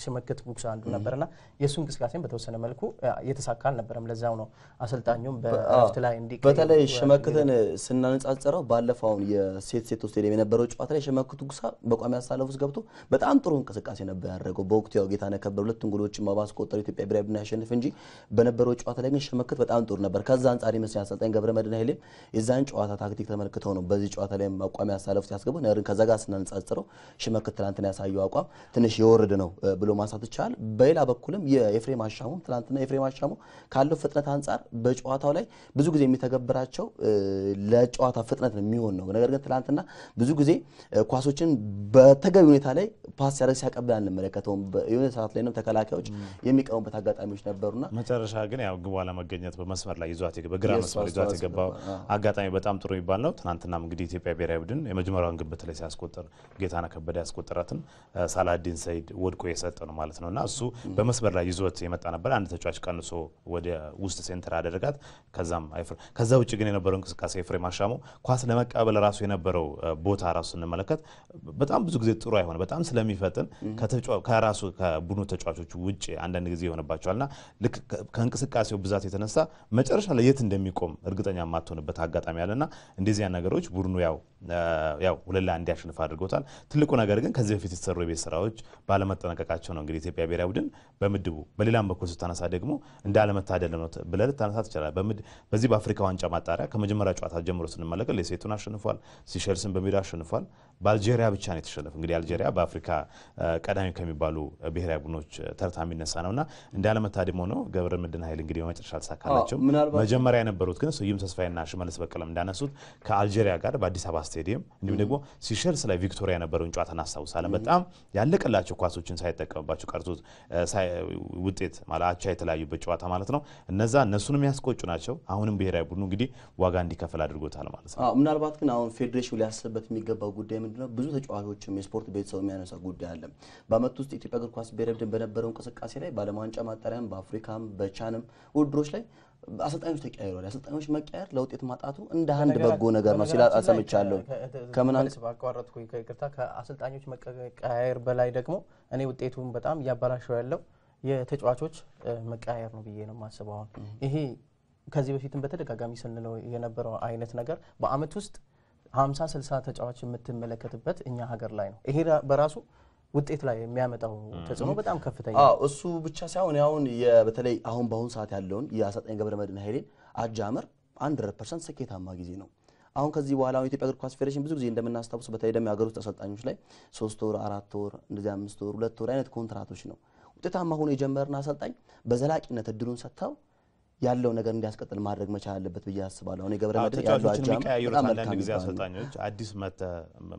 ሽመክት ጉግሳ አንዱ ነበርና የሱ እንቅስቃሴን በተወሰነ መልኩ የተሳካ አልነበረም። ለዛው ነው አሰልጣኙም በእረፍት ላይ እንዲቀር በተለይ ሽመክትን ስናነጻጽረው ባለፈው የሴቶ ስቴዲየም የነበረው ጨዋታ ላይ ሽመክት ጉግሳ በቋሚ አሳለፍ ውስጥ ገብቶ በጣም ጥሩ እንቅስቃሴ ነበር ያደረገው። በወቅቱ ያው ጌታነህ ከበደ ሁለት ጎሎችን ማባስቆጠሩ ኢትዮጵያ ብሔራዊ ቡድን ያሸንፍ እንጂ በነበረው ጨዋታ ላይ ግን ሽመክት በጣም ጥሩ ነበር። ከዛ አንፃር ይመስላል አሰልጣኝ ገብረመድህን ኃይሌ የዛን ጨዋታ ታክቲክ ተመልክተው ነው በዚህ ጨዋታ ላይ አቋሚ አሳለፍ ሲያስገቡ ነርን ከዛ ጋር ስናነጻጽረው ሽመክት ትላንትና ያሳየው አቋም ትንሽ የወረደ ነው ብሎ ማንሳት ይቻላል። በሌላ በኩልም የኤፍሬም አሻሙ ትላንትና ኤፍሬም አሻሙ ካለው ፍጥነት አንፃር በጨዋታው ላይ ብዙ ጊዜ የሚተገብራቸው ለጨዋታ ፍጥነት ነው የሚሆን ነው። ነገር ግን ትላንትና ብዙ ጊዜ ኳሶችን በተገቢ ሁኔታ ላይ ፓስ ያደርግ ሲያቀብል አንመለከተውም። የሆነ ሰዓት ላይ ነው ተከላካዮች የሚቀሙበት አጋጣሚዎች ነበሩና መጨረሻ ግን ያው ግቧ ለመገኘት በመስመር ላይ ይዟት በግራ መስመር ይዟት የገባው አጋጣሚ በጣም ጥሩ ይባል ነው። ትናንትናም እንግዲህ ኢትዮጵያ ብሔራዊ ቡድን የመጀመሪያውን ግብ በተለይ ሲያስቆጥር ጌታነህ ከበደ ያስቆጠራትን ሳላዲን ሰይድ ወድቆ የሰጠ ነው ማለት ነውና እሱ በመስመር ላይ ይዞት የመጣ ነበር። አንድ ተጫዋች ቀንሶ ወደ ውስጥ ሴንተር አደረጋት። ከዛ ውጭ ግን የነበረው እንቅስቃሴ ኤፍሬም አሻሙ ኳስ ለመቀበል ራሱ የነበረው ቦታ ራሱ ስንመለከት በጣም ብዙ ጊዜ ጥሩ አይሆን በጣም ስለሚፈጥን ከራሱ ከቡድኑ ተጫዋቾች ውጭ አንዳንድ ጊዜ ይሆንባቸዋልና ልክ ከእንቅስቃሴው ብዛት የተነሳ መጨረሻ ላይ የት እንደሚቆም እርግጠኛ ማትሆንበት አጋጣሚ ያለና እንደዚህ ያን ነገሮች ቡድኑ ያው 2-1 እንዲያሸንፍ አድርጎታል። ትልቁ ነገር ግን ከዚህ በፊት የተሰሩ የቤት ስራዎች ባለመጠናቀቃቸው ነው እንግዲህ ኢትዮጵያ ብሔራዊ ቡድን በምድቡ በሌላም በኩል ስታነሳ ደግሞ እንዳለመታደል ነው ብለህ ታነሳ ትችላለህ። በዚህ በአፍሪካ ዋንጫ ማጣሪያ ከመጀመሪያ ጨዋታ ጀምሮ ስንመለከት ሌሴቶን አሸንፏል፣ ሲሸልስን በሜዳ አሸንፏል። በአልጄሪያ ብቻ ነው የተሸነፈው። እንግዲህ አልጄሪያ በአፍሪካ ቀዳሚ ከሚባሉ ብሔራዊ ቡድኖች ተርታ የሚነሳ ነውና እንዳለመታደል ሆኖ ገብረመድህን ኃይል እንግዲህ በመጨረሻ አልተሳካላቸው። መጀመሪያ የነበሩት ግን ስዩም ተስፋዬና ሽመልስ በቀለም እንዳነሱት ከአልጄሪያ ጋር በአዲስ አበባ ስቴዲየም እንዲሁም ደግሞ ሲሸልስ ላይ ቪክቶሪያ የነበረውን ጨዋታ እናስታውሳለን። በጣም ያለቀላቸው ኳሶችን ሳይጠቀምባቸው ቀርቶት ውጤት ማለት አቻ የተለያዩበት ጨዋታ ማለት ነው። እነሱን የሚያስቆጩ ናቸው። አሁንም ብሔራዊ ቡድኑ እንግዲህ ዋጋ እንዲከፈል አድርጎታል ማለት ነው። ምናልባት ግን አሁን ፌዴሬሽኑ ሊያስብበት የሚገባው ጉዳይ ምንድነው? ብዙ ተጫዋቾችም የስፖርት ቤተሰብ የሚያነሳ ጉዳይ አለ። በአመት ውስጥ ኢትዮጵያ እግር ኳስ ብሔራዊ ቡድን በነበረው እንቅስቃሴ ላይ በዓለም ዋንጫ ማጣሪያም በአፍሪካም በቻንም ውድድሮች ላይ አሰልጣኞች ተቀያይረዋል። አሰልጣኞች መቀየር ለውጤት ማጣቱ እንደ አንድ በጎ ነገር ነው ሲል አሰምቻለሁ። ከመናንስ ባቋረጥኩ ይቅርታ። ከአሰልጣኞች መቀያየር በላይ ደግሞ እኔ ውጤቱን በጣም እያበላሸው ያለው የተጫዋቾች መቀያየር ነው ብዬ ነው የማስበው። አሁን ይሄ ከዚህ በፊትም በተደጋጋሚ ስንለው የነበረው አይነት ነገር በአመት ውስጥ 50-60 ተጫዋች የምትመለከትበት እኛ ሀገር ላይ ነው። ይሄ በራሱ ውጤት ላይ የሚያመጣው ተጽዕኖ በጣም ከፍተኛ ነው። እሱ ብቻ ሳይሆን በተለይ አሁን በአሁን ሰዓት ያለውን የአሰልጣኝ ገብረመድህን ኃይሌን አጃመር 100% ስኬታማ ጊዜ ነው። አሁን ከዚህ በኋላ ኢትዮጵያ እግር ኳስ ፌዴሬሽን ብዙ ጊዜ እንደምናስታውሰው በተለይ ደግሞ የሀገር ውስጥ አሰልጣኞች ላይ 3 ወር 4 ወር እንደዚህ 5 ወር 2 ወር አይነት ኮንትራቶች ነው። ውጤታማ ሆኖ የጀመረና አሰልጣኝ በዘላቂነት እድሉን ሰጥተው ያለው ነገር እንዲያስቀጥል ማድረግ መቻል አለበት ብዬ አስባለሁ። እኔ ገብረመድህን ያለው አጃም አንዳንድ ጊዜ አሰልጣኞች አዲስ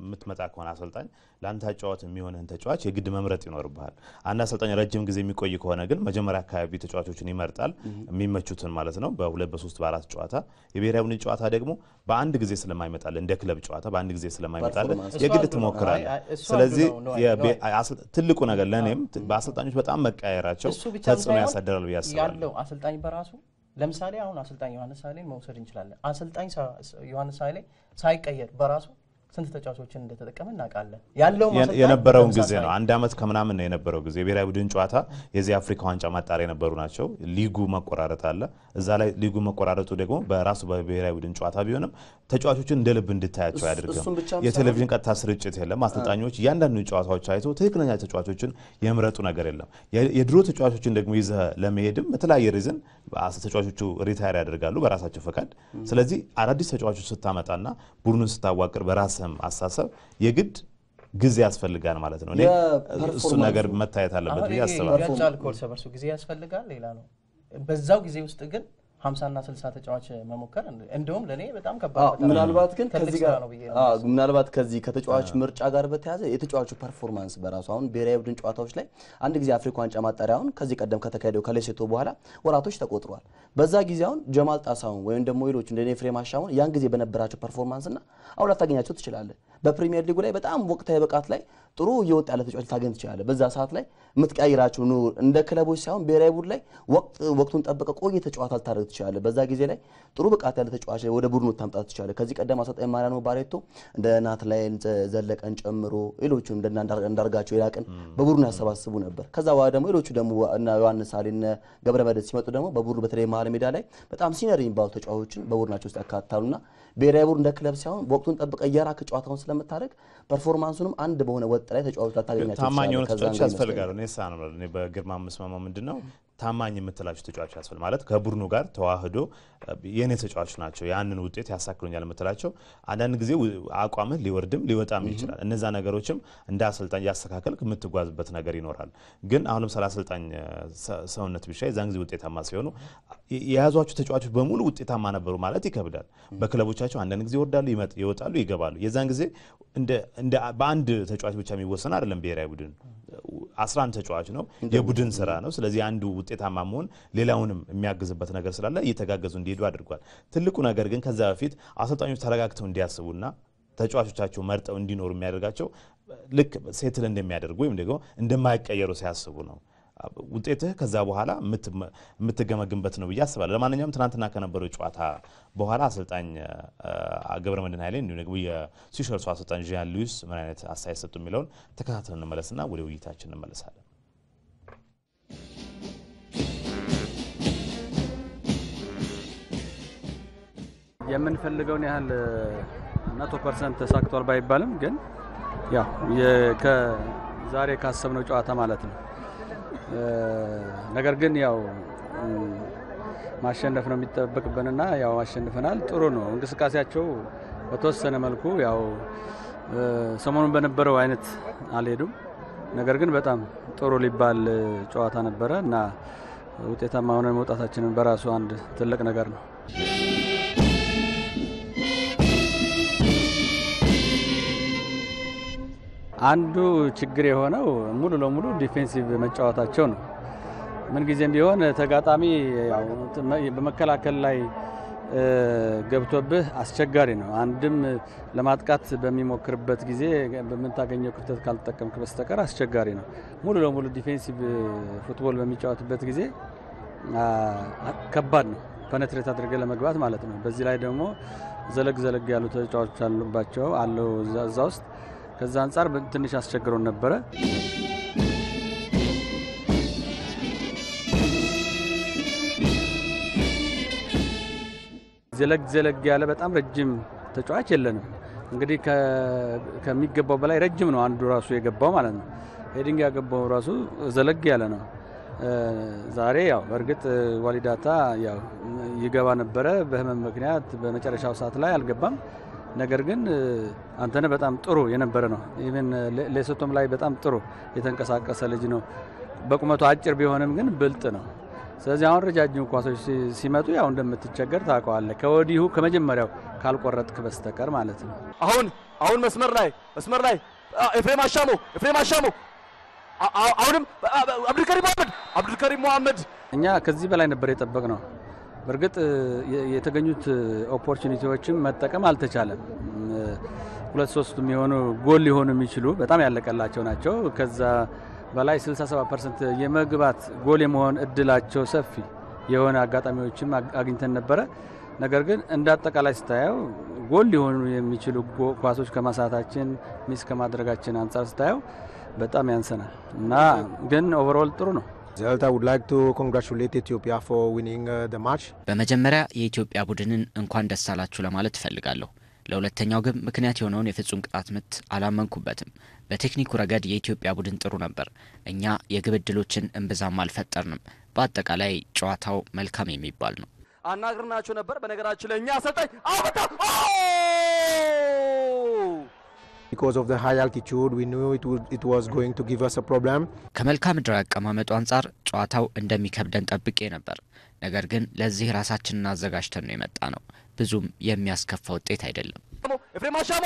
ምትመጣ ከሆነ አሰልጣኝ ለአንተ ተጫዋች የሚሆነን ተጫዋች የግድ መምረጥ ይኖርብሃል። አንድ አሰልጣኝ ረጅም ጊዜ የሚቆይ ከሆነ ግን መጀመሪያ አካባቢ ተጫዋቾችን ይመርጣል የሚመቹትን ማለት ነው። በ2 በ3 በ4 ጨዋታ የብሔራዊ ቡድን ጨዋታ ደግሞ በአንድ ጊዜ ስለማይመጣል እንደ ክለብ ጨዋታ በአንድ ጊዜ ስለማይመጣል የግድ ትሞክራለህ። ስለዚህ ትልቁ ነገር ለኔም በአሰልጣኞች በጣም መቀያየራቸው ተጽዕኖ ያሳደራል ብዬ አስባለሁ። ያለው አሰልጣኝ በራሱ ለምሳሌ አሁን አሰልጣኝ ዮሐንስ ኃይሌን መውሰድ እንችላለን። አሰልጣኝ ዮሐንስ ኃይሌ ሳይቀየር በራሱ ስንት ተጫዋቾችን እንደተጠቀመ እናውቃለን። ያለው የነበረው ጊዜ ነው 1 አመት ከምናምን ነው የነበረው ጊዜ። ብሔራዊ ቡድን ጨዋታ የዚህ አፍሪካ ዋንጫ ማጣሪያ የነበሩ ናቸው። ሊጉ መቆራረጥ አለ። እዛ ላይ ሊጉ መቆራረጡ ደግሞ በራሱ በብሔራዊ ቡድን ጨዋታ ቢሆንም ተጫዋቾችን እንደልብ እንድታያቸው ያደርጋል። የቴሌቪዥን ቀጥታ ስርጭት የለም። አሰልጣኞች እያንዳንዱ ጨዋታዎች አይቶ ትክክለኛ ተጫዋቾችን የምረጡ ነገር የለም። የድሮ ተጫዋቾችን ደግሞ ይዘ ለመሄድም በተለያየ ሪዝን ተጫዋቾቹ ሪታየር ያደርጋሉ በራሳቸው ፈቃድ። ስለዚህ አዳዲስ ተጫዋቾች ስታመጣና ቡድኑን ስታዋቅር በራስህም አሳሰብ የግድ ጊዜ ያስፈልጋል ማለት ነው። እሱ ነገር መታየት አለበት ብዬ አስባለሁ። ያጫል ኮርስ በርሱ ጊዜ ያስፈልጋል ሌላ ነው። በዛው ጊዜ ውስጥ ግን 50 እና 60 ተጫዋች መሞከር እንደውም ለኔ በጣም ከባድ ነው። ምናልባት ከዚህ ከተጫዋች ምርጫ ጋር በተያያዘ የተጫዋቹ ፐርፎርማንስ በራሱ አሁን ብሔራዊ ቡድን ጨዋታዎች ላይ አንድ ጊዜ አፍሪካ ዋንጫ ማጣሪያውን ከዚህ ቀደም ከተካሄደው ከሌሴቶ በኋላ ወራቶች ተቆጥሯል። በዛ ጊዜ አሁን ጀማል ጣሳውን ወይም ደግሞ ሌሎች እንደኔ ፍሬም አሻውን ያን ጊዜ በነበራቸው ፐርፎርማንስና አሁን ላታገኛቸው ትችላለህ። በፕሪሚየር ሊጉ ላይ በጣም ወቅታዊ ብቃት ላይ ጥሩ እየወጣ ያለ ተጫዋች ታገኝ ትችላለህ። በዛ ሰዓት ላይ የምትቀይራቸው ነው እንደ ክለቦች ሳይሆን ብሔራዊ ቡድን ላይ ወቅቱን ጠብቀ ቆይ ተጫዋች አልታረግ ትችላለህ። በዛ ጊዜ ላይ ጥሩ ብቃት ያለ ተጫዋች ወደ ቡድኑ ታምጣት ትችላለህ። ከዚህ ቀደም አሰልጣኝ ማሪያኖ ባሬቶ እንደ ናትናኤል ዘለቀን ጨምሮ ሌሎቹ እንደ አንዳርጋቸው ይላቅን በቡድኑ ያሰባስቡ ነበር። ከዛ በኋላ ደግሞ ሌሎቹ ደግሞ እና ዮሐንስ አሊና ገብረመድህን ሲመጡ ደግሞ በቡድኑ በተለይ መሀል ሜዳ ላይ በጣም ሲኒየር የሚባሉ ተጫዋቾችን በቡድናቸው ውስጥ ያካታሉና ብሔራዊ ቡድን እንደ ክለብ ሳይሆን ወቅቱን ጠብቀ እያራክ ጨዋታውን ስለምታደርግ ፐርፎርማንሱንም አንድ በሆነ ወጥ ላይ ተጫዋቾች ታገኛቸው ታማኝ የሆነ ተጫዋች ያስፈልጋል። እኔ በግርማ መስማማ ምንድነው ታማኝ የምትላቸው ተጫዋቾች ያስፈልጋል ማለት ከቡድኑ ጋር ተዋህዶ የኔ ተጫዋቾች ናቸው ያንን ውጤት ያሳክሉኛል የምትላቸው። አንዳንድ ጊዜ አቋምህ ሊወርድም ሊወጣም ይችላል። እነዛ ነገሮችም እንደ አሰልጣኝ ያስተካከልክ የምትጓዝበት ነገር ይኖራል። ግን አሁንም አሰልጣኝ ሰውነት ቢሻ የዛን ጊዜ ውጤታማ ሲሆኑ የያዟቸው ተጫዋቾች በሙሉ ውጤታማ ነበሩ ማለት ይከብዳል። በክለቦቻቸው አንዳንድ ጊዜ ይወርዳሉ፣ ይወጣሉ፣ ይገባሉ። የዛን ጊዜ እንደ በአንድ ተጫዋች ብቻ የሚወሰን አይደለም። ብሔራዊ ቡድን 11 ተጫዋች ነው፣ የቡድን ስራ ነው። ስለዚህ አንዱ ውጤታማ መሆን ሌላውንም የሚያግዝበት ነገር ስላለ እየተጋገዙ እንዲሄዱ አድርጓል። ትልቁ ነገር ግን ከዛ በፊት አሰልጣኞች ተረጋግተው እንዲያስቡና ተጫዋቾቻቸው መርጠው እንዲኖሩ የሚያደርጋቸው ልክ ሴትል እንደሚያደርጉ ወይም ደግሞ እንደማይቀየሩ ሲያስቡ ነው። ውጤትህ ከዛ በኋላ የምትገመግምበት ነው ብዬ አስባለሁ። ለማንኛውም ትናንትና ከነበረው ጨዋታ በኋላ አሰልጣኝ ገብረመድህን ኃይሌ እንዲሁ ደግሞ የሲሸልሱ አሰልጣኝ ዣን ሉዊስ ምን አይነት አስተያየት ሰጡ የሚለውን ተከታትለን እንመለስና ወደ ውይይታችን እንመለሳለን። የምንፈልገውን ያህል 100% ተሳክቷል ባይባልም ግን ያው ከዛሬ ካሰብነው ጨዋታ ማለት ነው። ነገር ግን ያው ማሸነፍ ነው የሚጠበቅብንና ያው አሸንፈናል። ጥሩ ነው እንቅስቃሴያቸው በተወሰነ መልኩ ያው ሰሞኑን በነበረው አይነት አልሄዱም። ነገር ግን በጣም ጥሩ ሊባል ጨዋታ ነበረ እና ውጤታማ ሆነን መውጣታችንን በራሱ አንድ ትልቅ ነገር ነው። አንዱ ችግር የሆነው ሙሉ ለሙሉ ዲፌንሲቭ መጫወታቸው ነው። ምን ጊዜም ቢሆን ተጋጣሚ ያው በመከላከል ላይ ገብቶብህ አስቸጋሪ ነው። አንድም ለማጥቃት በሚሞክርበት ጊዜ በምታገኘው ክፍተት ካልተጠቀምክ በስተቀር አስቸጋሪ ነው። ሙሉ ለሙሉ ዲፌንሲቭ ፉትቦል በሚጫወትበት ጊዜ ከባድ ነው ፔኔትሬት አድርገህ ለመግባት ማለት ነው። በዚህ ላይ ደግሞ ዘለግ ያሉ ተጫዋቾች አሉባቸው አለው እዛ ውስጥ ከዛ አንፃር ትንሽ አስቸግሮን ነበረ። ዘለግ ያለ በጣም ረጅም ተጫዋች የለንም። እንግዲህ ከሚገባው በላይ ረጅም ነው አንዱ ራሱ የገባው ማለት ነው። ሄዲንግ ያገባው ራሱ ዘለግ ያለ ነው። ዛሬ ያው በእርግጥ ዋሊዳታ ያው ይገባ ነበረ በህመም ምክንያት በመጨረሻው ሰዓት ላይ አልገባም። ነገር ግን አንተነህ በጣም ጥሩ የነበረ ነው። ኢቭን ሌሶቶም ላይ በጣም ጥሩ የተንቀሳቀሰ ልጅ ነው። በቁመቱ አጭር ቢሆንም ግን ብልጥ ነው። ስለዚህ አሁን ረጃጅም ኳሶች ሲመጡ ያው እንደምትቸገር ታውቀዋለህ ከወዲሁ ከመጀመሪያው ካልቆረጥክ በስተቀር ማለት ነው። አሁን መስመር ላይ ኤፍሬም አሻሞ አሁንም አብዱልከሪም መሐመድ እኛ ከዚህ በላይ ነበር የጠበቅነው። በእርግጥ የተገኙት ኦፖርቹኒቲዎችም መጠቀም አልተቻለም። 2-3 የሚሆኑ ጎል ሊሆኑ የሚችሉ በጣም ያለቀላቸው ናቸው። ከዛ በላይ 67% የመግባት ጎል የመሆን እድላቸው ሰፊ የሆነ አጋጣሚዎችም አግኝተን ነበረ። ነገር ግን እንዳጠቃላይ ስታየው ጎል ሊሆኑ የሚችሉ ኳሶች ከማሳታችን ሚስ ከማድረጋችን አንፃር ስታየው በጣም ያንሰናል እና ግን ኦቨርኦል ጥሩ ነው። I would like to congratulate Ethiopia for winning the match. በመጀመሪያ የኢትዮጵያ ቡድንን እንኳን ደስ አላችሁ ለማለት ፈልጋለሁ። ለሁለተኛው ግብ ምክንያት የሆነውን የፍጹም ቅጣት ምት አላመንኩበትም። በቴክኒኩ ረገድ የኢትዮጵያ ቡድን ጥሩ ነበር። እኛ የግብ ዕድሎችን እንብዛም አልፈጠርንም። በአጠቃላይ ጨዋታው መልካም የሚባል ነው። አናግረናቸው ነበር። በነገራችን ላይ እኛ አሰልጣኝ አውጣ Because of the high altitude, we knew it was going to give us a problem. ከመልካም ምድር አቀማመጡ አንፃር ጨዋታው እንደሚከብደን ጠብቄ ነበር። ነገር ግን ለዚህ ራሳችንን አዘጋጅተን ነው የመጣ ነው። ብዙም የሚያስከፋ ውጤት አይደለም። ኤፍሬም አሻሞ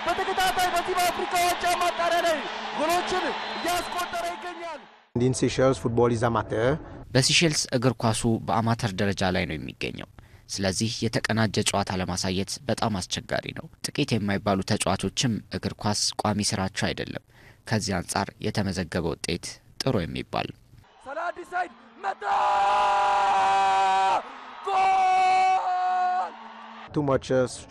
በተከታታይ በዚህ በአፍሪካ ዋንጫ ማጣሪያ ላይ ጎሎችን እያስቆጠረ ይገኛል። In Seychelles, football is amateur. በሲሼልስ እግር ኳሱ በአማተር ደረጃ ላይ ነው የሚገኘው። ስለዚህ የተቀናጀ ጨዋታ ለማሳየት በጣም አስቸጋሪ ነው። ጥቂት የማይባሉ ተጫዋቾችም እግር ኳስ ቋሚ ስራቸው አይደለም። ከዚህ አንፃር የተመዘገበ ውጤት ጥሩ የሚባል ነው። ሰላዲ ሳይድ መታ ጎል! Too much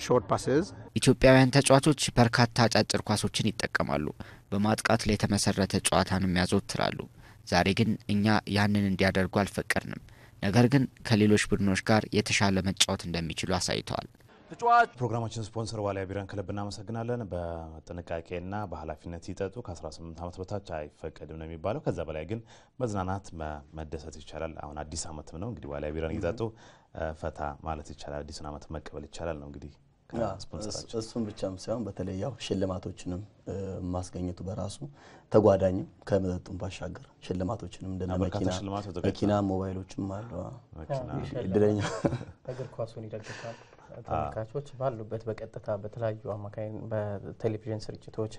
short passes. ኢትዮጵያውያን ተጫዋቾች በርካታ አጫጭር ኳሶችን ይጠቀማሉ። በማጥቃት ላይ የተመሰረተ ጨዋታንም ያዘወትራሉ። ዛሬ ግን እኛ ያንን እንዲያደርጉ አልፈቀድንም። ነገር ግን ከሌሎች ቡድኖች ጋር የተሻለ መጫወት እንደሚችሉ አሳይተዋል። ፕሮግራማችን ስፖንሰር ዋሊያ ቢራን ክለብ እናመሰግናለን። በጥንቃቄና በኃላፊነት ይጠጡ። ከ18 ዓመት በታች አይፈቀድም ነው የሚባለው። ከዛ በላይ ግን መዝናናት መደሰት ይቻላል። አሁን አዲስ ዓመትም ነው እንግዲህ ዋሊያ ቢራን ይጠጡ ፈታ ማለት ይቻላል። አዲስ ዓመት መቀበል ይቻላል ነው እንግዲህ ስፖንሰራችን። እሱም ብቻም ሳይሆን በተለይ ያው ሽልማቶችንም ማስገኘቱ በራሱ ተጓዳኝም ከመጠጡም ባሻገር ሽልማቶችንም እንደ መኪና ሞባይሎችም አሉ። እድለኛ እግር ኳሱን ይደግፋሉ። ተመልካቾች ባሉበት በቀጥታ በተለያዩ አማካኝ በቴሌቪዥን ስርጭቶች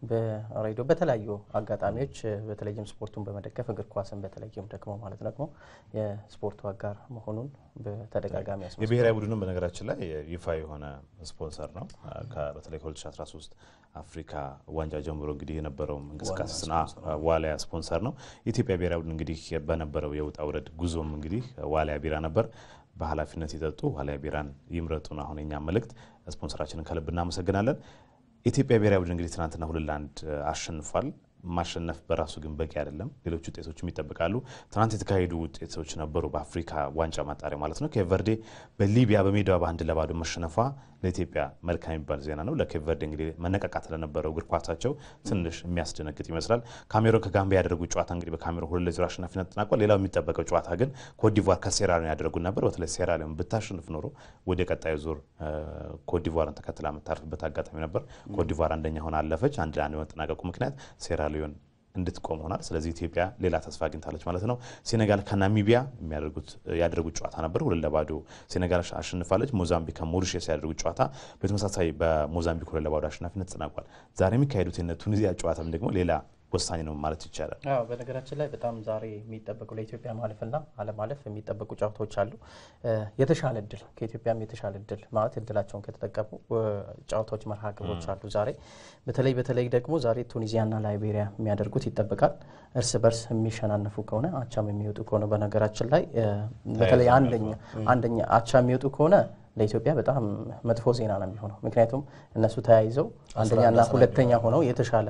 በሬዲዮ በተለያዩ አጋጣሚዎች በተለይም ስፖርቱን በመደገፍ እግር ኳስን በተለይም ደግሞ ማለት ነው የስፖርቱ አጋር መሆኑን በተደጋጋሚ ያስመስላል። የብሔራዊ ቡድኑም በነገራችን ላይ ይፋ የሆነ ስፖንሰር ነው። በተለይ ከ2013 አፍሪካ ዋንጫ ጀምሮ እንግዲህ የነበረው እንቅስቃሴና ዋሊያ ስፖንሰር ነው። የኢትዮጵያ ብሔራዊ ቡድን እንግዲህ በነበረው የውጣ ውረድ ጉዞም እንግዲህ ዋሊያ ቢራ ነበር። በኃላፊነት ይጠጡ፣ ዋሊያ ቢራን ይምረጡ ነው አሁን የኛ መልእክት። ስፖንሰራችንን ከልብ እናመሰግናለን። ኢትዮጵያ ብሔራዊ ቡድን እንግዲህ ትናንትና 2-1 አሸንፏል። ማሸነፍ በራሱ ግን በቂ አይደለም። ሌሎች ውጤቶችም ይጠብቃሉ። ትናንት የተካሄዱ ውጤቶች ነበሩ በአፍሪካ ዋንጫ ማጣሪያ ማለት ነው። ኬፕ ቨርዴ በሊቢያ በሜዳዋ በ1-0 መሸነፏ ለኢትዮጵያ መልካም የሚባል ዜና ነው። ለኬፕ ቨርዴ እንግዲህ መነቃቃት ለነበረው እግር ኳሳቸው ትንሽ የሚያስደነግጥ ይመስላል። ካሜሮን ከጋምቢያ ያደረጉት ጨዋታ እንግዲህ በካሜሮን 2-0 አሸናፊነት ተጠናቋል። ሌላው የሚጠበቀው ጨዋታ ግን ኮትዲቯር ከሴራሊዮን ያደረጉት ነበር። በተለይ ሴራሊዮን ብታሸንፍ ኖሮ ወደ ቀጣዩ ዙር ኮትዲቯርን ተከትላ የምታርፍበት አጋጣሚ ነበር። ኮትዲቯር አንደኛ ሆና አለፈች። 1-1 በመጠናቀቁ ምክንያት ሴራሊዮን እንድትቆም ሆናል። ስለዚህ ኢትዮጵያ ሌላ ተስፋ አግኝታለች ማለት ነው። ሴኔጋል ከናሚቢያ ያደረጉት ጨዋታ ነበር። 2-0 ሴኔጋል አሸንፋለች። ሞዛምቢክ ከሞሪሸስ ያደረጉት ጨዋታ በተመሳሳይ በሞዛምቢክ 2-0 አሸናፊነት ተጠናቋል። ዛሬ የሚካሄዱት የቱኒዚያ ጨዋታም ደግሞ ሌላ ወሳኝ ነው ማለት ይቻላል። በነገራችን ላይ በጣም ዛሬ የሚጠበቁ ለኢትዮጵያ ማለፍና አለማለፍ የሚጠበቁ ጨዋታዎች አሉ። የተሻለ እድል ከኢትዮጵያም የተሻለ እድል ማለት እድላቸውን ከተጠቀሙ ጨዋታዎች መርሃ ግብሮች አሉ ዛሬ። በተለይ ደግሞ ዛሬ ቱኒዚያና ላይቤሪያ የሚያደርጉት ይጠበቃል። እርስ በርስ የሚሸናነፉ ከሆነ አቻም የሚወጡ ከሆነ በነገራችን ላይ በተለይ አንደኛ አቻ የሚወጡ ከሆነ ለኢትዮጵያ በጣም መጥፎ ዜና ነው የሚሆነው። ምክንያቱም እነሱ ተያይዘው አንደኛና ሁለተኛ ሆነው የተሻለ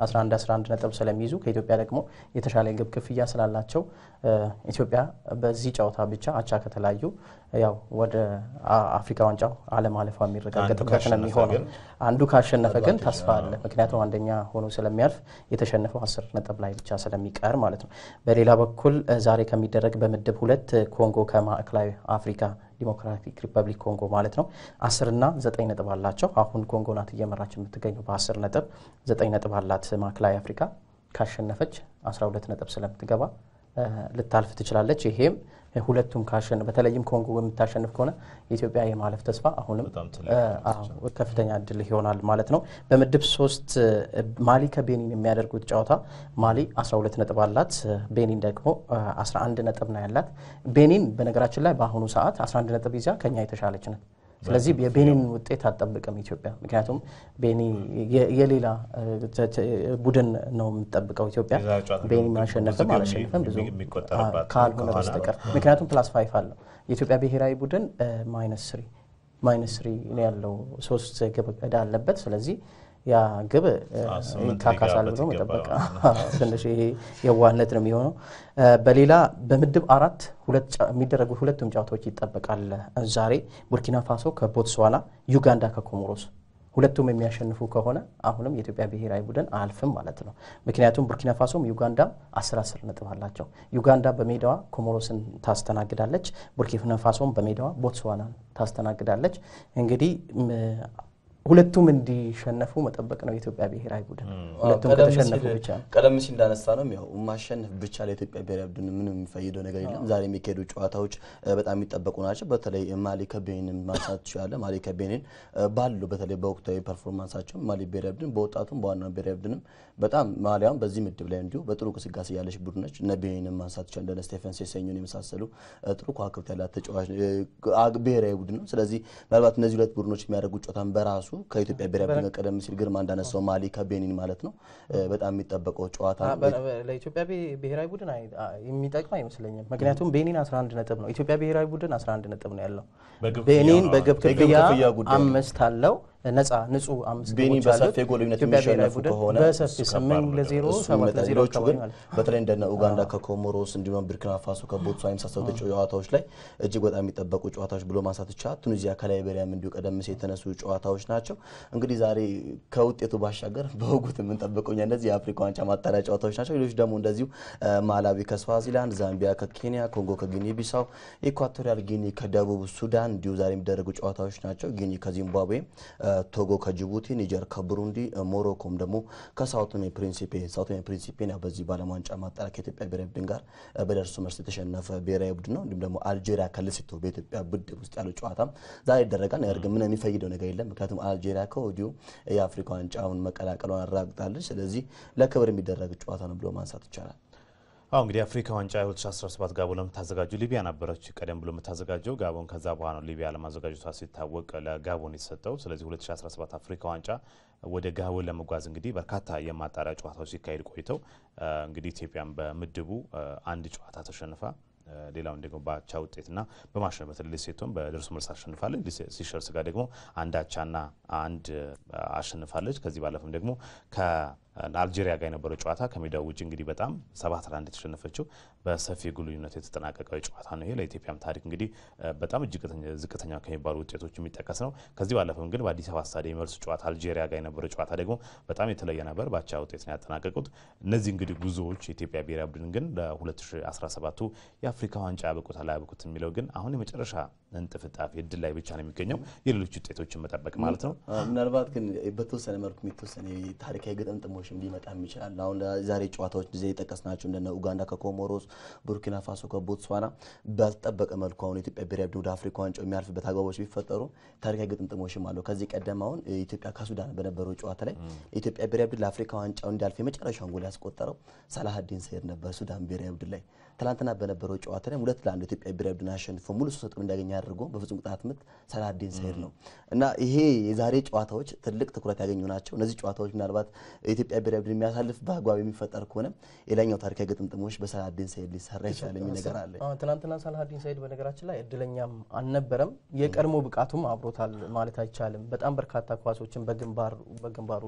11 ነጥብ ስለሚይዙ ከኢትዮጵያ ደግሞ የተሻለ ግብ ክፍያ ስላላቸው ኢትዮጵያ በዚህ ጨዋታ ብቻ አቻ ከተለያዩ ያው ወደ አፍሪካ ዋንጫው አለማለፏ የሚረጋገጥበት ነው የሚሆነው። አንዱ ካሸነፈ ግን ተስፋ አለ። ምክንያቱም አንደኛ ሆኖ ስለሚያልፍ የተሸነፈው 10 ነጥብ ላይ ብቻ ስለሚቀር ማለት ነው። በሌላ በኩል ዛሬ ከሚደረግ በምድብ 2 ኮንጎ ከማዕከላዊ አፍሪካ ዲሞክራቲክ ሪፐብሊክ ኮንጎ ማለት ነው 10 እና 9 ነጥብ አላቸው። አሁን ኮንጎ ናት እየመራች የምትገኘው በ10 ነጥብ 9 ነጥብ አላት። ማዕከላዊ አፍሪካ ካሸነፈች 12 ነጥብ ስለምትገባ ልታልፍ ትችላለች። ይሄም ሁለቱም ካሸነፈ በተለይም ኮንጎ የምታሸንፍ ከሆነ የኢትዮጵያ የማለፍ ተስፋ አሁንም ከፍተኛ እድል ይሆናል ማለት ነው። በምድብ 3 ማሊ ከቤኒን የሚያደርጉት ጨዋታ ማሊ 12 ነጥብ አላት። ቤኒን ደግሞ 11 ነጥብ ነው ያላት። ቤኒን በነገራችን ላይ በአሁኑ ሰዓት 11 ነጥብ ይዛ ከኛ የተሻለች ናት። ስለዚህ የቤኒን ውጤት አጠብቅም ኢትዮጵያ ምክንያቱም ቤኒ የሌላ ቡድን ነው የምትጠብቀው ኢትዮጵያ ቤኒ ማሸነፍም አላሸነፈም ብዙ ካልሆነ በስተቀር ምክንያቱም +5 አለው የኢትዮጵያ ብሔራዊ ቡድን -3 ነው ያለው 3 ግብ ዕዳ አለበት ስለዚህ ያ ግብ ካካሳል ብሎ መጠበቅ ትንሽ ይሄ የዋህነት ነው የሚሆነው በሌላ በምድብ 4 የሚደረጉ ሁለቱም ጨዋታዎች ይጠበቃል ዛሬ ቡርኪና ፋሶ ከቦትስዋና ዩጋንዳ ከኮሞሮስ ሁለቱም የሚያሸንፉ ከሆነ አሁንም የኢትዮጵያ ብሔራዊ ቡድን አልፍም ማለት ነው ምክንያቱም ቡርኪና ፋሶም ዩጋንዳ 10 ነጥብ አላቸው ዩጋንዳ በሜዳዋ ኮሞሮስን ታስተናግዳለች ቡርኪና ፋሶም በሜዳዋ ቦትስዋናን ታስተናግዳለች እንግዲህ ሁለቱም እንዲሸነፉ መጠበቅ ነው የኢትዮጵያ ብሔራዊ ቡድን ሁለቱም ከተሸነፉ ብቻ ቀደም ሲል እንዳነሳ ነው ያው ማሸነፍ ብቻ ለኢትዮጵያ ብሔራዊ ቡድን ምንም የሚፈይደው ነገር የለም ዛሬ የሚካሄዱ ጨዋታዎች በጣም የሚጠበቁ ናቸው በተለይ ማሊ ከቤኒን ማንሳት ይችላል ማሊ ከቤኒን ባሉ በተለይ በወቅታዊ ፐርፎርማንሳቸው ማሊ ብሔራዊ ቡድን በወጣቱም በዋናው ብሔራዊ ቡድንም በጣም ማሊያም በዚህ ምድብ ላይ እንዲሁ በጥሩ እንቅስቃሴ ያለች ቡድን ነች እነ ቤኒን ማንሳት ይችላል እንደ ስቴፈን ሴሰኞን የመሳሰሉ ጥሩ ኳክብት ያላት ተጫዋች ብሔራዊ ቡድን ነው ስለዚህ ምናልባት እነዚህ ሁለት ቡድኖች የሚያደርጉት ጨዋታን በራሱ ከኢትዮጵያ ብሔራዊ ቡድን ቀደም ሲል ግርማ እንዳነሳው ማሊ ከቤኒን ማለት ነው በጣም የሚጠበቀው ጨዋታ ለኢትዮጵያ ብሔራዊ ቡድን የሚጠቅም አይመስለኝም ምክንያቱም ቤኒን 11 ነጥብ ነው ኢትዮጵያ ብሔራዊ ቡድን 11 ነጥብ ነው ያለው ቤኒን በግብ ክፍያ 5 አለው ነፃ ንጹህ 5 ቤኒን በሰፊ ጎል ልዩነት የሚሸነፉ ከሆነ በሰፊ 8-0 7-0 ግን በተለይ እንደነ ኡጋንዳ ከኮሞሮስ እንዲሁም ቡርኪና ፋሶ ከቦትስዋና የመሳሰሉ ጨዋታዎች ላይ እጅግ በጣም የሚጠበቁ ጨዋታዎች ብሎ ማንሳት ይቻላል ቱኒዚያ ከላይቤሪያም እንዲሁ ቀደም ሲል የተነሱ ጨዋታዎች ናቸው እንግዲህ ዛሬ ከውጤቱ ባሻገር በወጉት የምንጠብቀው እነዚህ የአፍሪካ ዋንጫ ማጣሪያ ጨዋታዎች ናቸው ሌሎች ደግሞ እንደዚሁ ማላዊ ከስዋዚላንድ ዛምቢያ ከኬንያ ኮንጎ ከጊኒ ቢሳው ኢኳቶሪያል ጊኒ ከደቡብ ሱዳን እንዲሁ ዛሬ የሚደረጉ ጨዋታዎች ናቸው ጊኒ ከዚምባብዌ ቶጎ ከጅቡቲ ኒጀር ከቡሩንዲ ሞሮኮም ደግሞ ከሳውቶሜ ፕሪንሲፔ ነው በዚህ ባለም ዋንጫ ማጣሪያ ከኢትዮጵያ ብሔራዊ ቡድን ጋር በደርሶ መልስ የተሸነፈ ብሔራዊ ቡድን ነው እንዲሁም ደግሞ አልጄሪያ ከሌሶቶ በኢትዮጵያ ምድብ ውስጥ ያለው ጨዋታ ዛሬ ይደረጋል ነገር ግን ምን የሚፈይደው ነገር የለም ምክንያቱም አልጄሪያ ከወዲሁ የአፍሪካ ዋንጫውን መቀላቀሏን አረጋግጣለች ስለዚህ ለክብር የሚደረግ ጨዋታ ነው ብሎ ማንሳት ይቻላል እንግዲህ አፍሪካ ዋንጫ 2017 ጋቦን ለምታዘጋጁ ሊቢያ ነበረች ቀደም ብሎ የምታዘጋጀው ጋቦን ከዛ በኋላ ነው ሊቢያ ለማዘጋጀቷ ሲታወቅ ለጋቦን የተሰጠው ስለዚህ 2017 አፍሪካ ዋንጫ ወደ ጋቦን ለመጓዝ እንግዲህ በርካታ የማጣሪያ ጨዋታዎች ሲካሄድ ቆይተው እንግዲህ ኢትዮጵያም በምድቡ አንድ ጨዋታ ተሸንፋ ሌላው ደግሞ ባቻ ውጤትና በማሸነፍ ሌሴቶን በደርሶ መልስ አሸንፋለች ሲሸልስ ጋር ደግሞ አንድ አቻና አንድ አሸንፋለች ከዚህ ባለፈም ደግሞ አልጄሪያ ጋር የነበረው ጨዋታ ከሜዳው ውጪ እንግዲህ በጣም 7-1 የተሸነፈችው በሰፊ ግሉኝነት የተጠናቀቀው ጨዋታ ነው ይሄ ለኢትዮጵያም ታሪክ እንግዲህ በጣም ዝቅተኛ ከሚባሉ ውጤቶች የሚጠቀስ ነው ከዚህ ባለፈም ግን በአዲስ አበባ ስታዲየም መልስ ጨዋታ አልጄሪያ ጋር የነበረው ጨዋታ ደግሞ በጣም የተለየ ነበር ባቻ ውጤት ነው ያጠናቀቁት እነዚህ እንግዲህ ጉዞዎች የኢትዮጵያ ብሔራዊ ቡድን ግን ለ2017 የአፍሪካ ዋንጫ ያበቁታል አያበቁት የሚለው ግን አሁን የመጨረሻ እንጥፍጣፊ እድል ላይ ብቻ ነው የሚገኘው የሌሎች ውጤቶችን መጠበቅ ማለት ነው ምናልባት ግን በተወሰነ መልኩ የሚተወሰነ ታሪካዊ ግጥምጥሞችም ሊመጣ ይችላል አሁን ዛሬ ጨዋታዎች ጊዜ የጠቀስናቸው እንደነ ኡጋንዳ ከኮሞሮስ ቡርኪና ፋሶ ከቦትስዋና ባልተጠበቀ መልኩ አሁን ኢትዮጵያ ብሔራዊ ቡድን ወደ አፍሪካ ዋንጫው የሚያልፍበት አግባቦች ቢፈጠሩ ታሪካዊ ግጥምጥሞችም አለው ከዚህ ቀደም አሁን ኢትዮጵያ ከሱዳን በነበረው ጨዋታ ላይ ኢትዮጵያ ብሔራዊ ቡድን ለአፍሪካ ዋንጫው እንዲያልፍ የመጨረሻውን ጎል ያስቆጠረው ሰላሀዲን ሰይድ ነበር ሱዳን ብሔራዊ ቡድን ላይ ትላንትና በነበረው ጨዋታ ላይ 2-1 ኢትዮጵያ ብሔራዊ ቡድን አሸንፎ ሙሉ 3 ነጥብ እንዲያገኝ ያደርገው በፍጹም ቅጣት ምት ሰላሀዲን ሰይድ ነው እና ይሄ የዛሬ ጨዋታዎች ትልቅ ትኩረት ያገኙ ናቸው እነዚህ ጨዋታዎች ምናልባት ኢትዮጵያ ብሔራዊ ቡድን የሚያሳልፍ በአግባብ የሚፈጠር ከሆነ የላኛው ታሪካዊ ግጥምጥሞች በሰላሀዲን ሰይድ ሊሰራ ይችላል የሚል ነገር አለ ትላንትና ሰላሀዲን ሰይድ በነገራችን ላይ እድለኛም አልነበረም የቀድሞ ብቃቱም አብሮታል ማለት አይቻልም በጣም በርካታ ኳሶችን በግንባሩ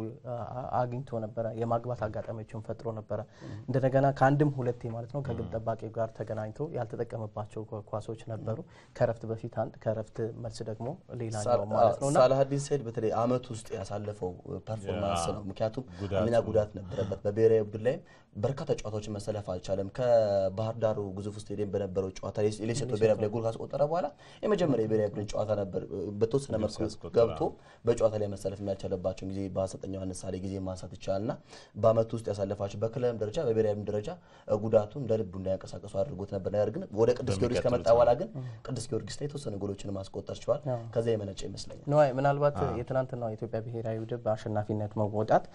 አግኝቶ ነበር የማግባት አጋጣሚዎችን ፈጥሮ ነበር እንደገና ከአንድም ሁለቴ ማለት ነው ከግብ ጠባቂ ጋር ተገናኝቶ ያልተጠቀመባቸው ኳሶች ነበሩ ከረፍት በፊት አንድ ከረፍት መልስ ደግሞ ሌላኛው ማለት ነውና ሰላሀዲን ሰይድ በተለይ አመት ውስጥ ያሳለፈው ፐርፎርማንስ ነው ምክንያቱም አሚና ጉዳት ነበረበት በብሔራዊ ቡድን ላይ በርካታ ጨዋታዎችን መሰለፍ አልቻለም ከባህር ዳሩ ግዙፍ ስቴዲየም በነበረው ጨዋታ ሌሴቶ ብሔራዊ ቡድን ጎል ካስቆጠረ በኋላ የመጀመሪያ የብሔራዊ ቡድን ጨዋታ ነበር በተወሰነ መልኩ ገብቶ በጨዋታ ላይ መሰለፍ የሚያልቻለባቸው ጊዜ በአሰልጣኙ አነሳለ ጊዜ ማንሳት ይቻላልና በአመት ውስጥ ያሳለፋቸው በክለብ ደረጃ በብሔራዊ ቡድን ደረጃ ጉዳቱ እንደ ልቡ እንዳያንቀሳቀስ እንዳይንቀሳቀሱ አድርጎት ነበር። ነገር ግን ወደ ቅዱስ ጊዮርጊስ ከመጣ በኋላ ግን ቅዱስ ጊዮርጊስ ላይ የተወሰኑ ጎሎችን ማስቆጠር ችሏል። ከዛ የመነጨ ይመስለኛል ነው። ምናልባት የትናንትናው የኢትዮጵያ ብሔራዊ ቡድን በአሸናፊነት መወጣት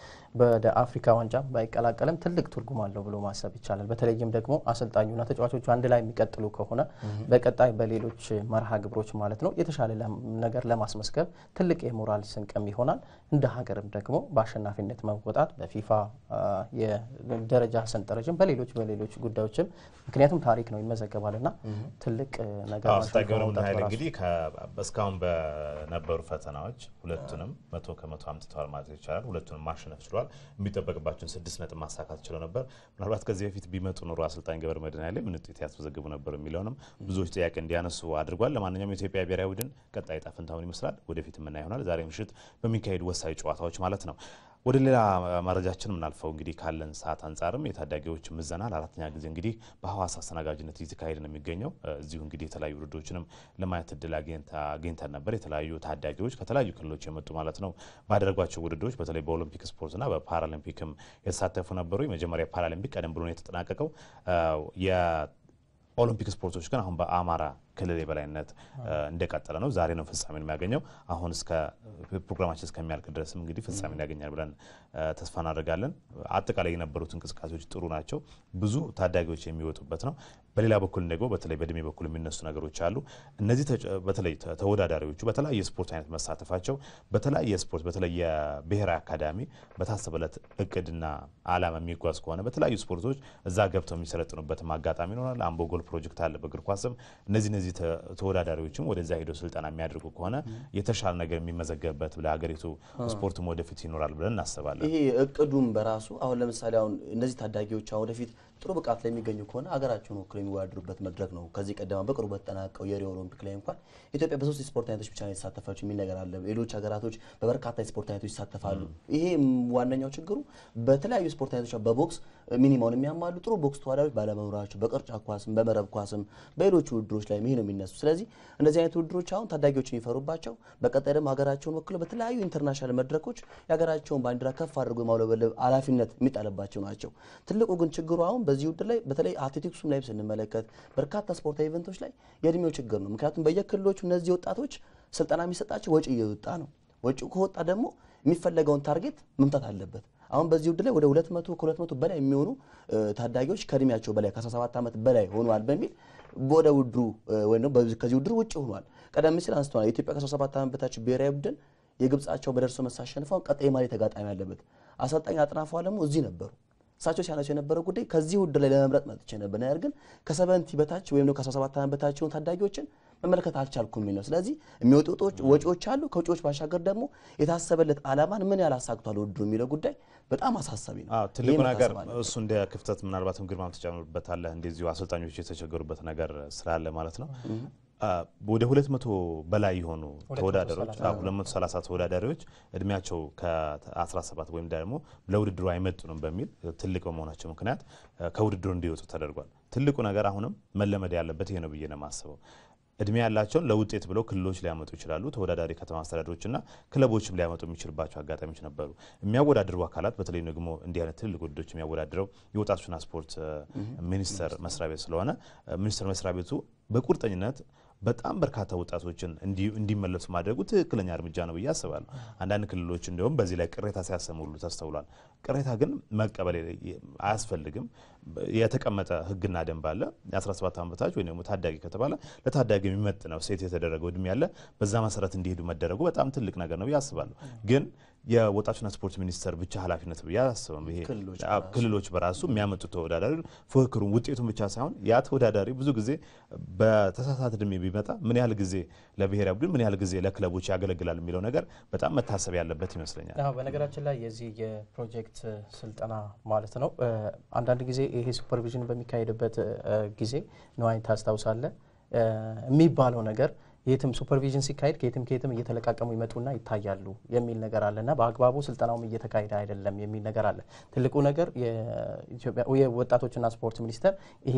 ወደ አፍሪካ ዋንጫ ባይቀላቀልም ትልቅ ትርጉም አለው ብሎ ማሰብ ይቻላል። በተለይም ደግሞ አሰልጣኙና ተጫዋቾቹ አንድ ላይ የሚቀጥሉ ከሆነ በቀጣይ በሌሎች መርሃ ግብሮች ማለት ነው የተሻለ ነገር ለማስመስከብ ትልቅ የሞራል ስንቅም ይሆናል። እንደ ሀገርም ደግሞ በአሸናፊነት መወጣት በፊፋ የደረጃ ሰንጠረዥም በሌሎች ጉዳዮችም ምክንያቱም ታሪክ ነው ይመዘገባልና ትልቅ ነገር አስተጋገሩን ኃይል እንግዲህ በስካውን በነበሩ ፈተናዎች ሁለቱንም 100 አምጥተዋል ማለት ይቻላል። ሁለቱንም ማሸነፍ ችሏል። የሚጠበቅባቸውን 6 ነጥብ ማሳካት ችለው ነበር። ምናልባት ከዚህ በፊት ቢመጡ ኖሮ አሰልጣኝ ገብረመድህን ኃይሌ ምን ውጤት ያስመዘግቡ ነበር የሚለውንም ብዙዎች ጥያቄ እንዲያነሱ አድርጓል። ለማንኛውም የኢትዮጵያ ብሔራዊ ቡድን ቀጣይ ዕጣ ፈንታውን ይመስላል ወደፊት ምን ይሆናል ዛሬ ምሽት በሚካሄዱ ወሳኝ ጨዋታዎች ማለት ነው። ወደ ሌላ መረጃችን ምናልፈው እንግዲህ ካለን ሰዓት አንጻርም የታዳጊዎች ምዘና ለአራተኛ ጊዜ እንግዲህ በሐዋሳ አስተናጋጅነት እየተካሄደ ነው የሚገኘው። እዚሁ እንግዲህ የተለያዩ ውድድሮችንም ለማየት እድል አግኝተን ነበር። የተለያዩ ታዳጊዎች ከተለያዩ ክልሎች የመጡ ማለት ነው ባደረጓቸው ውድድሮች በተለይ በኦሎምፒክ ስፖርትና በፓራሊምፒክም የተሳተፉ ነበሩ። የመጀመሪያ ፓራሊምፒክ ቀደም ብሎ ነው የተጠናቀቀው። የኦሎምፒክ ስፖርቶች ግን አሁን በአማራ ክልል የበላይነት እንደቀጠለ ነው። ዛሬ ነው ፍጻሜን የሚያገኘው። አሁን እስከ ፕሮግራማችን እስከሚያልቅ ድረስም እንግዲህ ፍጻሜን ያገኛል ብለን ተስፋ እናደርጋለን። አጠቃላይ የነበሩት እንቅስቃሴዎች ጥሩ ናቸው። ብዙ ታዳጊዎች የሚወጡበት ነው። በሌላ በኩል ደግሞ በተለይ በእድሜ በኩል የሚነሱ ነገሮች አሉ። እነዚህ በተለይ ተወዳዳሪዎቹ በተለያየ ስፖርት አይነት መሳተፋቸው በተለያየ ስፖርት በተለይ የብሔራዊ አካዳሚ በታሰበለት እቅድና ዓላማ የሚጓዝ ከሆነ በተለያዩ ስፖርቶች እዛ ገብተው የሚሰለጥኑበትም አጋጣሚ ይኖራል። አምቦ ጎል ፕሮጀክት አለ በእግር ኳስም እነዚህ ተወዳዳሪዎችም ወደዛ ሄደው ስልጠና የሚያደርጉ ከሆነ የተሻለ ነገር የሚመዘገብበት ለሀገሪቱ ስፖርትም ወደፊት ይኖራል ብለን እናስባለን። ይሄ እቅዱም በራሱ አሁን ለምሳሌ አሁን እነዚህ ታዳጊዎች አሁን ወደፊት ጥሩ ብቃት ላይ የሚገኙ ከሆነ ሀገራቸውን ወክለው የሚወዳደሩበት መድረክ ነው። ከዚህ ቀደም በቅርቡ በተጠናቀቀው የሪዮ ኦሎምፒክ ላይ እንኳን ኢትዮጵያ በ3 ስፖርት አይነቶች ብቻ ነው የተሳተፈችው የሚል ነገር አለ። ሌሎች ሀገራቶች በበርካታ ስፖርት አይነቶች ይሳተፋሉ። ይሄ ዋነኛው ችግሩ በተለያዩ ስፖርት አይነቶች በቦክስ ሚኒማውን የሚያሟሉ ጥሩ ቦክስ ተወዳዳሪዎች ባለመኖራቸው በቅርጫት ኳስም በመረብ ኳስም በሌሎች ውድድሮች ላይ ይሄ ነው የሚነሱ። ስለዚህ እንደዚህ አይነት ውድድሮች አሁን ታዳጊዎች የሚፈሩባቸው በቀጣይ ደግሞ ሀገራቸውን ወክለው በተለያዩ ኢንተርናሽናል መድረኮች የሀገራቸውን ባንዲራ ከፍ አድርጎ የማውለበለብ ኃላፊነት የሚጣልባቸው ናቸው። ትልቁ ግን ችግሩ አሁን በዚህ ውድድር ላይ በተለይ አትሌቲክሱም ላይ ስንመለከት በርካታ ስፖርታዊ ኢቨንቶች ላይ የእድሜው ችግር ነው። ምክንያቱም በየክልሎቹ እነዚህ ወጣቶች ስልጠና የሚሰጣቸው ወጪ እየወጣ ነው። ወጪው ከወጣ ደግሞ የሚፈለገውን ታርጌት መምታት አለበት። አሁን በዚህ ውድድር ላይ ወደ 200 በላይ የሚሆኑ ታዳጊዎች ከእድሜያቸው በላይ ከ17 ዓመት በላይ ሆኗል በሚል ወደ ውድድሩ ወይ ነው ከዚህ ውድድር ውጪ ሆኗል። ቀደም ሲል አንስተዋል። የኢትዮጵያ ከ17 ዓመት በታች ብሔራዊ ቡድን የግብጻቸው በደርሶ መሳሸንፈው ቀጣይ ማለት ተጋጣሚ ያለበት አሰልጣኝ አጥናፉ አለሙ እዚህ ነበሩ። እሳቸው ሲያነሱ የነበረው ጉዳይ ከዚህ ውድድር ላይ ለመምረጥ መጥቼ ነበር። ነገር ግን ከ70 በታች ወይም ነው ከ17 ዓመት በታች የሆኑ ታዳጊዎችን መመልከት አልቻልኩም የሚል ነው። ስለዚህ የሚወጡ ወጪዎች አሉ። ከወጪዎች ባሻገር ደግሞ የታሰበለት ዓላማን ምን ያህል አሳክቷል ውድድሩ የሚለው ጉዳይ በጣም አሳሳቢ ነው። ትልቁ ነገር እሱ እንደ ክፍተት ምናልባትም ግርማም ተጨምሮበታለህ እንደዚሁ አሰልጣኞች የተቸገሩበት ነገር ስላለ ማለት ነው። ወደ 200 በላይ የሆኑ ተወዳዳሪዎች 230 ተወዳዳሪዎች እድሜያቸው ከ17 ወይም ደግሞ ለውድድሩ አይመጡንም በሚል ትልቅ በመሆናቸው ምክንያት ከውድድሩ እንዲወጡ ተደርጓል። ትልቁ ነገር አሁንም መለመድ ያለበት ይሄ ነው ብዬ ነው የማስበው። እድሜ ያላቸውን ለውጤት ብለው ክልሎች ሊያመጡ ይችላሉ። ተወዳዳሪ ከተማ አስተዳደሮችና ክለቦችም ሊያመጡ የሚችልባቸው አጋጣሚዎች ነበሩ። የሚያወዳድሩ አካላት በተለይ ደግሞ እንዲህ አይነት ትልቅ ውድድሮች የሚያወዳድረው የወጣቶችና ስፖርት ሚኒስቴር መስሪያ ቤት ስለሆነ ሚኒስቴር መስሪያ ቤቱ በቁርጠኝነት በጣም በርካታ ወጣቶችን እንዲመለሱ ማድረጉ ትክክለኛ እርምጃ ነው ብዬ አስባለሁ። አንዳንድ ክልሎች እንደውም በዚህ ላይ ቅሬታ ሲያሰሙ ሁሉ ተስተውሏል። ቅሬታ ግን መቀበል አያስፈልግም። የተቀመጠ ሕግና ደንብ አለ። የ17 ዓመት በታች ወይ ደግሞ ታዳጊ ከተባለ ለታዳጊ የሚመጥነው ሴት የተደረገው እድሜ ያለ በዛ መሰረት እንዲሄዱ መደረጉ በጣም ትልቅ ነገር ነው ብዬ አስባለሁ። ግን የወጣቶችና ስፖርት ሚኒስቴር ብቻ ኃላፊነት ብዬ አላስብም። ይሄ ክልሎች በራሱ የሚያመጡት ተወዳዳሪ ፉክክሩን ውጤቱን ብቻ ሳይሆን ያ ተወዳዳሪ ብዙ ጊዜ በተሳሳተ እድሜ ቢመጣ ምን ያህል ጊዜ ለብሔራዊ ቡድን ምን ያህል ጊዜ ለክለቦች ያገለግላል የሚለው ነገር በጣም መታሰብ ያለበት ይመስለኛል። በነገራችን ላይ የዚህ የፕሮጀክት ስልጠና ማለት ነው አንዳንድ ጊዜ ይሄ ሱፐርቪዥን በሚካሄድበት ጊዜ ነው ታስታውሳለህ የሚባለው ነገር የትም ሱፐርቪዥን ሲካሄድ ከየትም እየተለቃቀሙ ይመጡና ይታያሉ የሚል ነገር አለና በአግባቡ ስልጠናውም እየተካሄደ አይደለም የሚል ነገር አለ። ትልቁ ነገር የኢትዮጵያ የወጣቶችና ስፖርት ሚኒስቴር ይሄ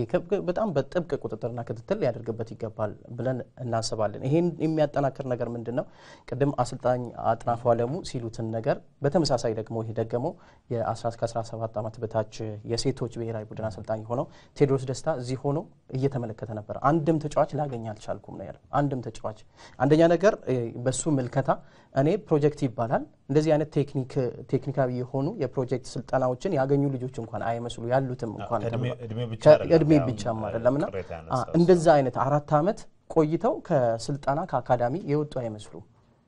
በጣም በጥብቅ ቁጥጥርና ክትትል ሊያደርግበት ይገባል ብለን እናስባለን። ይሄን የሚያጠናክር ነገር ምንድነው? ቅድም አሰልጣኝ አጥናፉ አለሙ ሲሉትን ነገር በተመሳሳይ ደግሞ ይሄ ደግሞ የ17 ዓመት በታች የሴቶች ብሔራዊ ቡድን አሰልጣኝ ሆነው ቴዎድሮስ ደስታ እዚህ ሆኖ እየተመለከተ ነበር። አንድም ተጫዋች ላገኝ አልቻልኩም ነው ያለው። አንድም ተጫዋች አንደኛ ነገር በሱ ምልከታ እኔ ፕሮጀክት ይባላል እንደዚህ አይነት ቴክኒካዊ የሆኑ የፕሮጀክት ስልጠናዎችን ያገኙ ልጆች እንኳን አይመስሉ ያሉትም እንኳን እድሜ ብቻም አይደለምና እንደዛ አይነት 4 ዓመት ቆይተው ከስልጠና ከአካዳሚ የወጡ አይመስሉ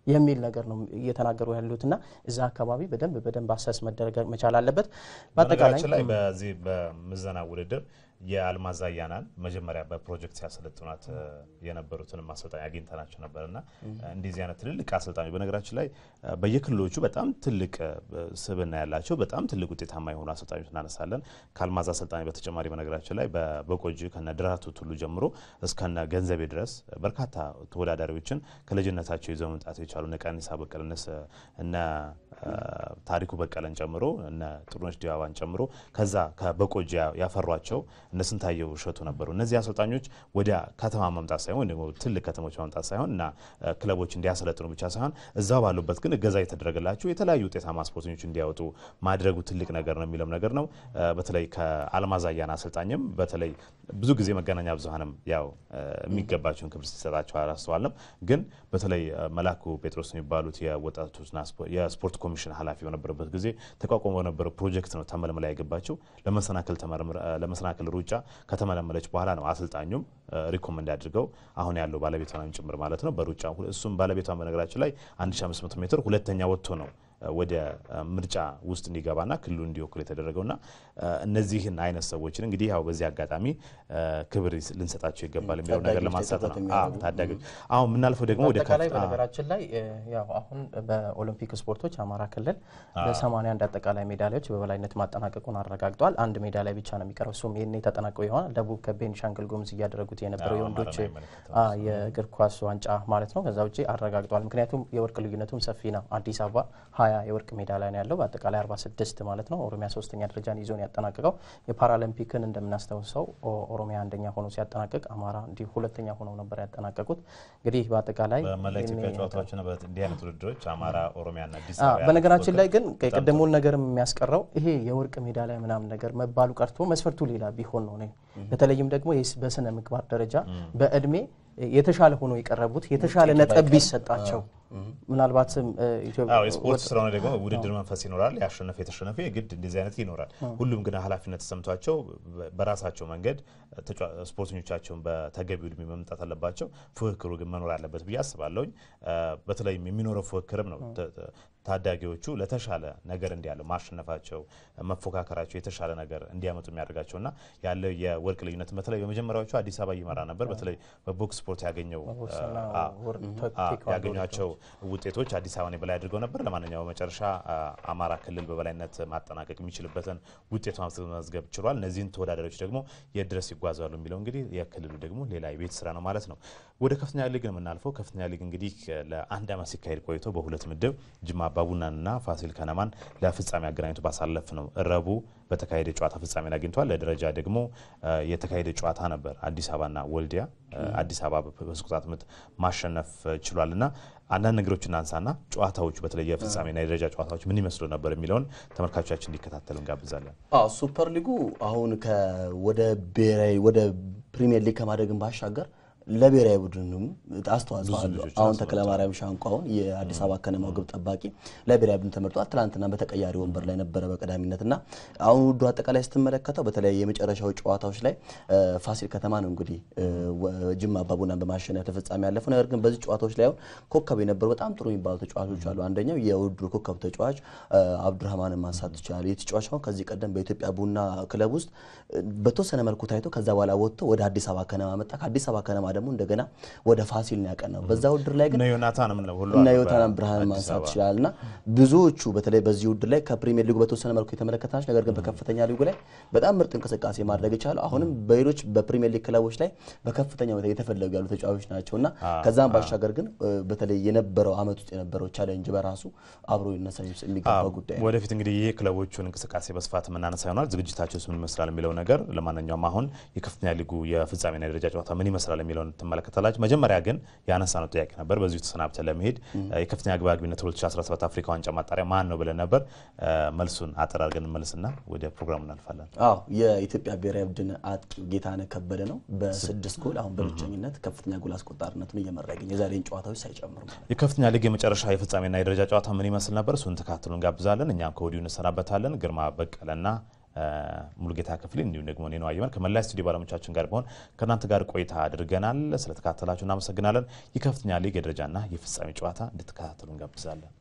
የሚል ነገር ነው እየተናገሩ ያሉትና እዛ አካባቢ በደንብ አሰስ መደረግ መቻል አለበት። በአጠቃላይ ላይ በዚህ በምዘና ውድድር የአልማዝ አያናን መጀመሪያ በፕሮጀክት ሲያሰለጥኗት የነበሩትን አሰልጣኝ አግኝተናቸው ነበርና እንደዚህ አይነት ትልልቅ አሰልጣኞች በነገራችን ላይ በየክልሎቹ በጣም ትልቅ ስብዕና ያላቸው በጣም ትልቅ ውጤታማ የሆኑ አሰልጣኞች እናነሳለን። ከአልማዝ አሰልጣኝ በተጨማሪ በነገራችን ላይ በቆጂ ከነ ድራቱ ቱሉ ጀምሮ እስከነ ገንዘቤ ድረስ በርካታ ተወዳዳሪዎችን ከልጅነታቸው ይዘው መምጣት የቻሉ ነቀኒሳ በቀለነስ እና ታሪኩ በቀለን ጨምሮ እና ጥሩነሽ ዲባባን ጨምሮ ከዛ ከበቆጂ ያፈሯቸው እነስንታየው እሸቱ ነበሩ። እነዚህ አሰልጣኞች ወደ ከተማ መምጣት ሳይሆን ደግሞ ትልቅ ከተሞች መምጣት ሳይሆን እና ክለቦች እንዲያሰለጥኑ ብቻ ሳይሆን እዛው ባሉበት ግን እገዛ የተደረገላቸው የተለያዩ ውጤታማ ስፖርተኞች እንዲያወጡ ማድረጉ ትልቅ ነገር ነው የሚለው ነገር ነው። በተለይ ከአልማዝ አያና አሰልጣኝም በተለይ ብዙ ጊዜ መገናኛ ብዙሃንም ያው የሚገባቸውን ክብር ሲሰጣቸው አላስተዋልንም። ግን በተለይ መላኩ ጴጥሮስ የሚባሉት የወጣቶችና የስፖርት ኮሚሽን ኃላፊ በነበረበት ጊዜ ተቋቁሞ የነበረ ፕሮጀክት ነው ተመልምላ ያገባቸው ለመሰናክል ሩጫ ከተመለመለች በኋላ ነው አሰልጣኙም ሪኮመንድ አድርገው አሁን ያለው ባለቤቷን ጭምር ማለት ነው በሩጫ እሱም ባለቤቷን በነገራችን ላይ 1500 ሜትር ሁለተኛ ወጥቶ ነው ወደ ምርጫ ውስጥ እንዲገባና ክልሉ እንዲወክል የተደረገውና እነዚህን አይነት ሰዎችን እንግዲህ ያው በዚህ አጋጣሚ ክብር ልንሰጣቸው ይገባል የሚለው ነገር ለማንሳት ነው። ታዳጊ አሁን ምናልፈው ደግሞ ወደ አጠቃላይ በነገራችን ላይ ያው አሁን በኦሎምፒክ ስፖርቶች አማራ ክልል በ81 አጠቃላይ ሜዳሊያዎች በበላይነት ማጠናቀቁን አረጋግጧል። አንድ ሜዳሊያ ብቻ ነው የሚቀረው እሱም ይሄን ተጠናቀቀው ይሆናል። ደቡብ ከቤኒሻንጉል ጉሙዝ እያደረጉት የነበረው የወንዶች የእግር ኳስ ዋንጫ ማለት ነው። ከዛ ውጪ አረጋግጧል። ምክንያቱም የወርቅ ልዩነቱም ሰፊ ነው። አዲስ አበባ 20 የወርቅ ሜዳሊያ ነው ያለው በአጠቃላይ 46 ማለት ነው። ኦሮሚያ 3ኛ ደረጃን ይዞ ነው ያጠናቀቀው። የፓራሊምፒክን እንደምናስተውሰው ኦሮሚያ አንደኛ ሆኖ ሲያጠናቀቅ አማራ እንዲሁ ሁለተኛ ሆነው ነበር ያጠናቀቁት። እንግዲህ በአጠቃላይ በመላእክት ጨዋታዎችና በእንዲህ አይነት ውድድሮች አማራ ኦሮሚያና አዲስ አበባ በነገራችን ላይ ግን ከቀደሙን ነገር የሚያስቀረው ይሄ የወርቅ ሜዳሊያ ምናምን ነገር መባሉ ቀርቶ መስፈርቱ ሌላ ቢሆን ነው። በተለይም ደግሞ በስነ ምግባር ደረጃ በእድሜ የተሻለ ሆኖ የቀረቡት የተሻለ ነጥብ ቢሰጣቸው ምናልባትም ኢትዮጵያ ስፖርት ስለሆነ ደግሞ ውድድር መንፈስ ይኖራል። ያሸነፈ የተሸነፈ የግድ እንደዚህ አይነት ይኖራል። ሁሉም ግን ኃላፊነት ተሰምቷቸው በራሳቸው መንገድ ስፖርተኞቻቸውን በተገቢው እድሜ መምጣት አለባቸው። ፉክክሩ ግን መኖር አለበት ብዬ አስባለሁ። በተለይም የሚኖረው ፉክክርም ነው ታዳጊዎቹ ለተሻለ ነገር እንዲያለው ማሸነፋቸው መፎካከራቸው የተሻለ ነገር እንዲያመጡ የሚያደርጋቸውና ያለው የወርቅ ልዩነት በተለይ በመጀመሪያዎቹ አዲስ አበባ ይመራ ነበር። በተለይ በቦክስ ስፖርት ያገኛቸው ውጤቶች አዲስ አበባን በላይ አድርገው ነበር። ለማንኛውም መጨረሻ አማራ ክልል በበላይነት ማጠናቀቅ የሚችልበትን ውጤት ማስመዝገብ ችሏል። እነዚህን ተወዳዳሪዎች ደግሞ የድረስ ይጓዛሉ የሚለው እንግዲህ የክልሉ ደግሞ ሌላ የቤት ስራ ነው ማለት ነው። ወደ ከፍተኛ ሊግ ነው የምናልፈው። ከፍተኛ ሊግ እንግዲህ ለአንድ ዓመት ሲካሄድ ቆይቶ በሁለት ምድብ ጅማ አባቡናንና ፋሲል ከነማን ለፍጻሜ አገናኝቶ ባሳለፍ ነው ረቡዕ በተካሄደ ጨዋታ ፍጻሜን አግኝቷል። ለደረጃ ደግሞ የተካሄደ ጨዋታ ነበር አዲስ አበባና ወልዲያ። አዲስ አበባ በስቁጣት ምት ማሸነፍ ችሏልና አንዳንድ ነገሮችን አንሳና ጨዋታዎቹ በተለይ የፍጻሜና የደረጃ ጨዋታዎች ምን ይመስሉ ነበር የሚለውን ተመልካቾቻችን እንዲከታተሉ እንጋብዛለን። ሱፐር ሊጉ አሁን ወደ ፕሪሚየር ሊግ ከማደግን ባሻገር ለብሔራዊ ቡድኑም አስተዋጽኦ አለው። አሁን ተክለማርያም ሻንቋውን የአዲስ አበባ ከነማው ግብ ጠባቂ ለብሔራዊ ቡድን ተመርጧል። ትላንትና በተቀያሪ ወንበር ላይ ነበረ በቀዳሚነትና አሁን ውዱ አጠቃላይ ስትመለከተው በተለይ የመጨረሻው ጨዋታዎች ላይ ፋሲል ከተማ ነው እንግዲህ ጅማ አባቡናን በማሸነፍ ተፈጻሚ ያለፈው። ነገር ግን በዚህ ጨዋታዎች ላይ ኮከብ የነበሩ በጣም ጥሩ የሚባሉ ተጫዋቾች አሉ። አንደኛው የውድድሩ ኮከብ ተጫዋች አብዱራህማን ማንሳት ይችላል። የተጫዋች ነው ከዚህ ቀደም በኢትዮጵያ ቡና ክለብ ውስጥ በተወሰነ መልኩ ታይቶ ከዛ በኋላ ወጥቶ ወደ አዲስ አበባ ከነማ መጣ። ከአዲስ አበባ ከነማ ደግሞ እንደገና ወደ ፋሲል ነው ያቀናው በዛ ውድድር ላይ ግን ዮናታንም ነው ሁሉ እና ዮናታን ብርሃን ማንሳት ይችላልና ብዙዎቹ በተለይ በዚህ ውድድር ላይ ከፕሪሚየር ሊጉ በተወሰነ መልኩ የተመለከታች ነገር ግን በከፍተኛ ሊጉ ላይ በጣም ምርጥ እንቅስቃሴ ማድረግ ይችላል አሁንም በሌሎች በፕሪሚየር ሊግ ክለቦች ላይ በከፍተኛ ሁኔታ የተፈለጉ ያሉ ተጫዋቾች ናቸውና ከዛም ባሻገር ግን በተለይ የነበረው አመት ውስጥ የነበረው ቻሌንጅ በራሱ አብሮ ይነሳል የሚገባ ጉዳይ ነው ወደፊት እንግዲህ ይሄ ክለቦቹን እንቅስቃሴ በስፋት መናነሳ ይሆናል ዝግጅታቸው ምን ይመስላል የሚለው ነገር ለማንኛውም አሁን የከፍተኛ ሊጉ የፍጻሜና የደረጃ ጨዋታ ምን ይመስላል የሚለውን ተመለከታላችሁ መጀመሪያ ግን ያነሳነው ጥያቄ ነበር በዚሁ ተሰናብተን ለመሄድ የከፍተኛ ግባግቢነት 2017 አፍሪካ ዋንጫ ማጣሪያ ማን ነው ብለን ነበር መልሱን አጠራርገን መልስና ወደ ፕሮግራሙ እናልፋለን የኢትዮጵያ ብሔራዊ ቡድን አጥቂ ጌታነህ ከበደ ነው በ6 ጎል አሁን በብቸኝነት ከፍተኛ ጎል አስቆጣሪነቱን እየመራ ይገኛል የዛሬን ጨዋታዎች ሳይጨምሩ የከፍተኛ ሊግ የመጨረሻ የፍጻሜና የደረጃ ጨዋታ ምን ይመስል ነበር እሱን ተካትሉን ጋብዛለን እኛም ከወዲሁ እንሰናበታለን ግርማ በቀለና ሙሉጌታ ክፍሌ እንዲሁ ደግሞ እኔ ነው አየመን ከመላ ስቱዲዮ ባለሙያዎቻችን ጋር በሆን ከናንተ ጋር ቆይታ አድርገናል ስለተካተላችሁ እናመሰግናለን የከፍተኛ ሊግ የደረጃና የፍጻሜ ጨዋታ እንድትከታተሉን ጋብዛለን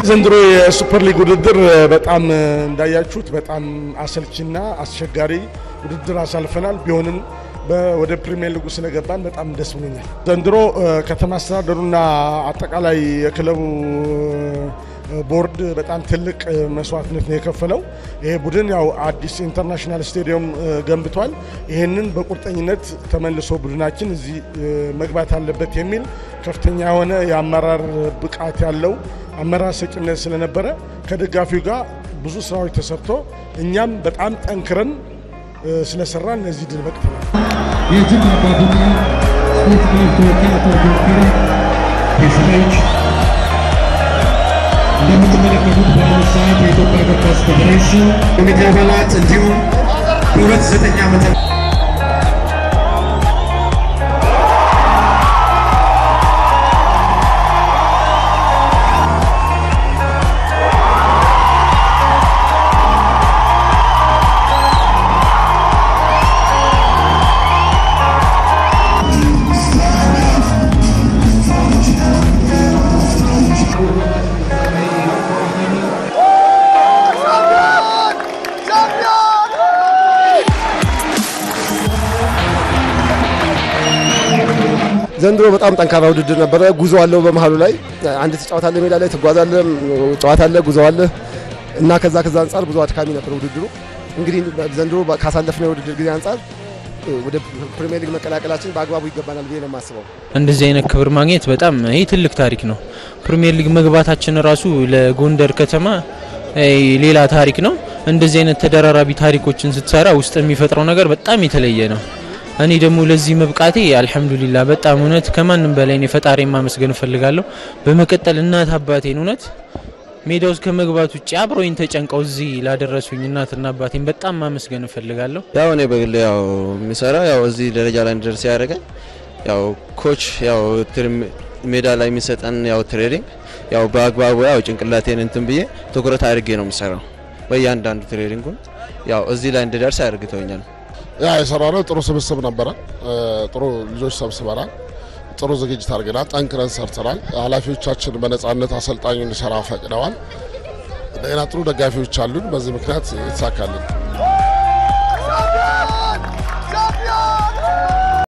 ዘንድሮ የሱፐር ሊግ ውድድር በጣም እንዳያችሁት በጣም አሰልችና አስቸጋሪ ውድድር አሳልፈናል ቢሆንም ወደ ፕሪሚየር ሊጉ ስለገባን በጣም ደስ ብሎኛል ዘንድሮ ከተማ አስተዳደሩና አጠቃላይ የክለቡ ቦርድ በጣም ትልቅ መስዋዕትነት ነው የከፈለው ይሄ ቡድን ያው አዲስ ኢንተርናሽናል ስቴዲየም ገንብቷል ይሄንን በቁርጠኝነት ተመልሶ ቡድናችን እዚህ መግባት አለበት የሚል ከፍተኛ የሆነ የአመራር ብቃት ያለው አመራር ሰጭነት ስለነበረ ከደጋፊው ጋር ብዙ ስራዎች ተሰርቶ እኛም በጣም ጠንክረን ስለሰራን ለዚህ ድል በቅተናል የኢትዮጵያ ቡድን ስፖርት ክለብ ተወካይ ፕሬሲደንት እንደምትመለከቱት በአሁኑ ሰዓት የኢትዮጵያ እግር ኳስ ፌዴሬሽን ኮሚቴ አባላት እንዲሁም በ2009 ዓመተ ዘንድሮ በጣም ጠንካራ ውድድር ነበረ ጉዞ አለው በመሃሉ ላይ አንድ ተጫዋታለ ሜዳ ላይ ተጓዛለ ጨዋታለ ጉዞ አለ እና ከዛ አንፃር ብዙ አድካሚ ነበር ውድድሩ እንግዲህ ዘንድሮ ካሳለፍነው ውድድር ጊዜ አንፃር ወደ ፕሪሚየር ሊግ መቀላቀላችን በአግባቡ ይገባናል ብዬ ነው የማስበው እንደዚህ አይነት ክብር ማግኘት በጣም ይሄ ትልቅ ታሪክ ነው ፕሪሚየር ሊግ መግባታችን ራሱ ለጎንደር ከተማ ሌላ ታሪክ ነው እንደዚህ አይነት ተደራራቢ ታሪኮችን ስትሰራ ውስጥ የሚፈጥረው ነገር በጣም የተለየ ነው እኔ ደግሞ ለዚህ መብቃቴ አልহামዱሊላህ በጣም እውነት ከማንም በላይ ነው ፈጣሪን ማመስገን ፈልጋለሁ በመቀጠል እናት አባቴን እውነት ሜዳው እስከ መግባት ውጪ አብሮኝ ተጨንቀው እዚህ ላደረሱኝ እናትና አባቴን በጣም ማመስገን ፈልጋለሁ ያው እኔ በግል ያው የሚሰራ ያው እዚህ ደረጃ ላይ እንደርስ ያደረገ ያው ኮች ያው ሜዳ ላይ የሚሰጠን ያው ትሬኒንግ ያው በአግባቡ ያው ጭንቅላቴን እንትን ብዬ ትኩረት አድርጌ ነው የምሰራው በእያንዳንዱ ትሬኒንጉን ያው እዚህ ላይ እንደደርስ አድርገውኛል ያ የሰራነው ጥሩ ስብስብ ነበር ጥሩ ልጆች ሰብስበናል ጥሩ ዝግጅት አድርገናል ጠንክረን ሰርተናል ኃላፊዎቻችን በነጻነት አሰልጣኙ እንዲሰራ ፈቅደዋል ለና ጥሩ ደጋፊዎች አሉን በዚህ ምክንያት ይተሳካልን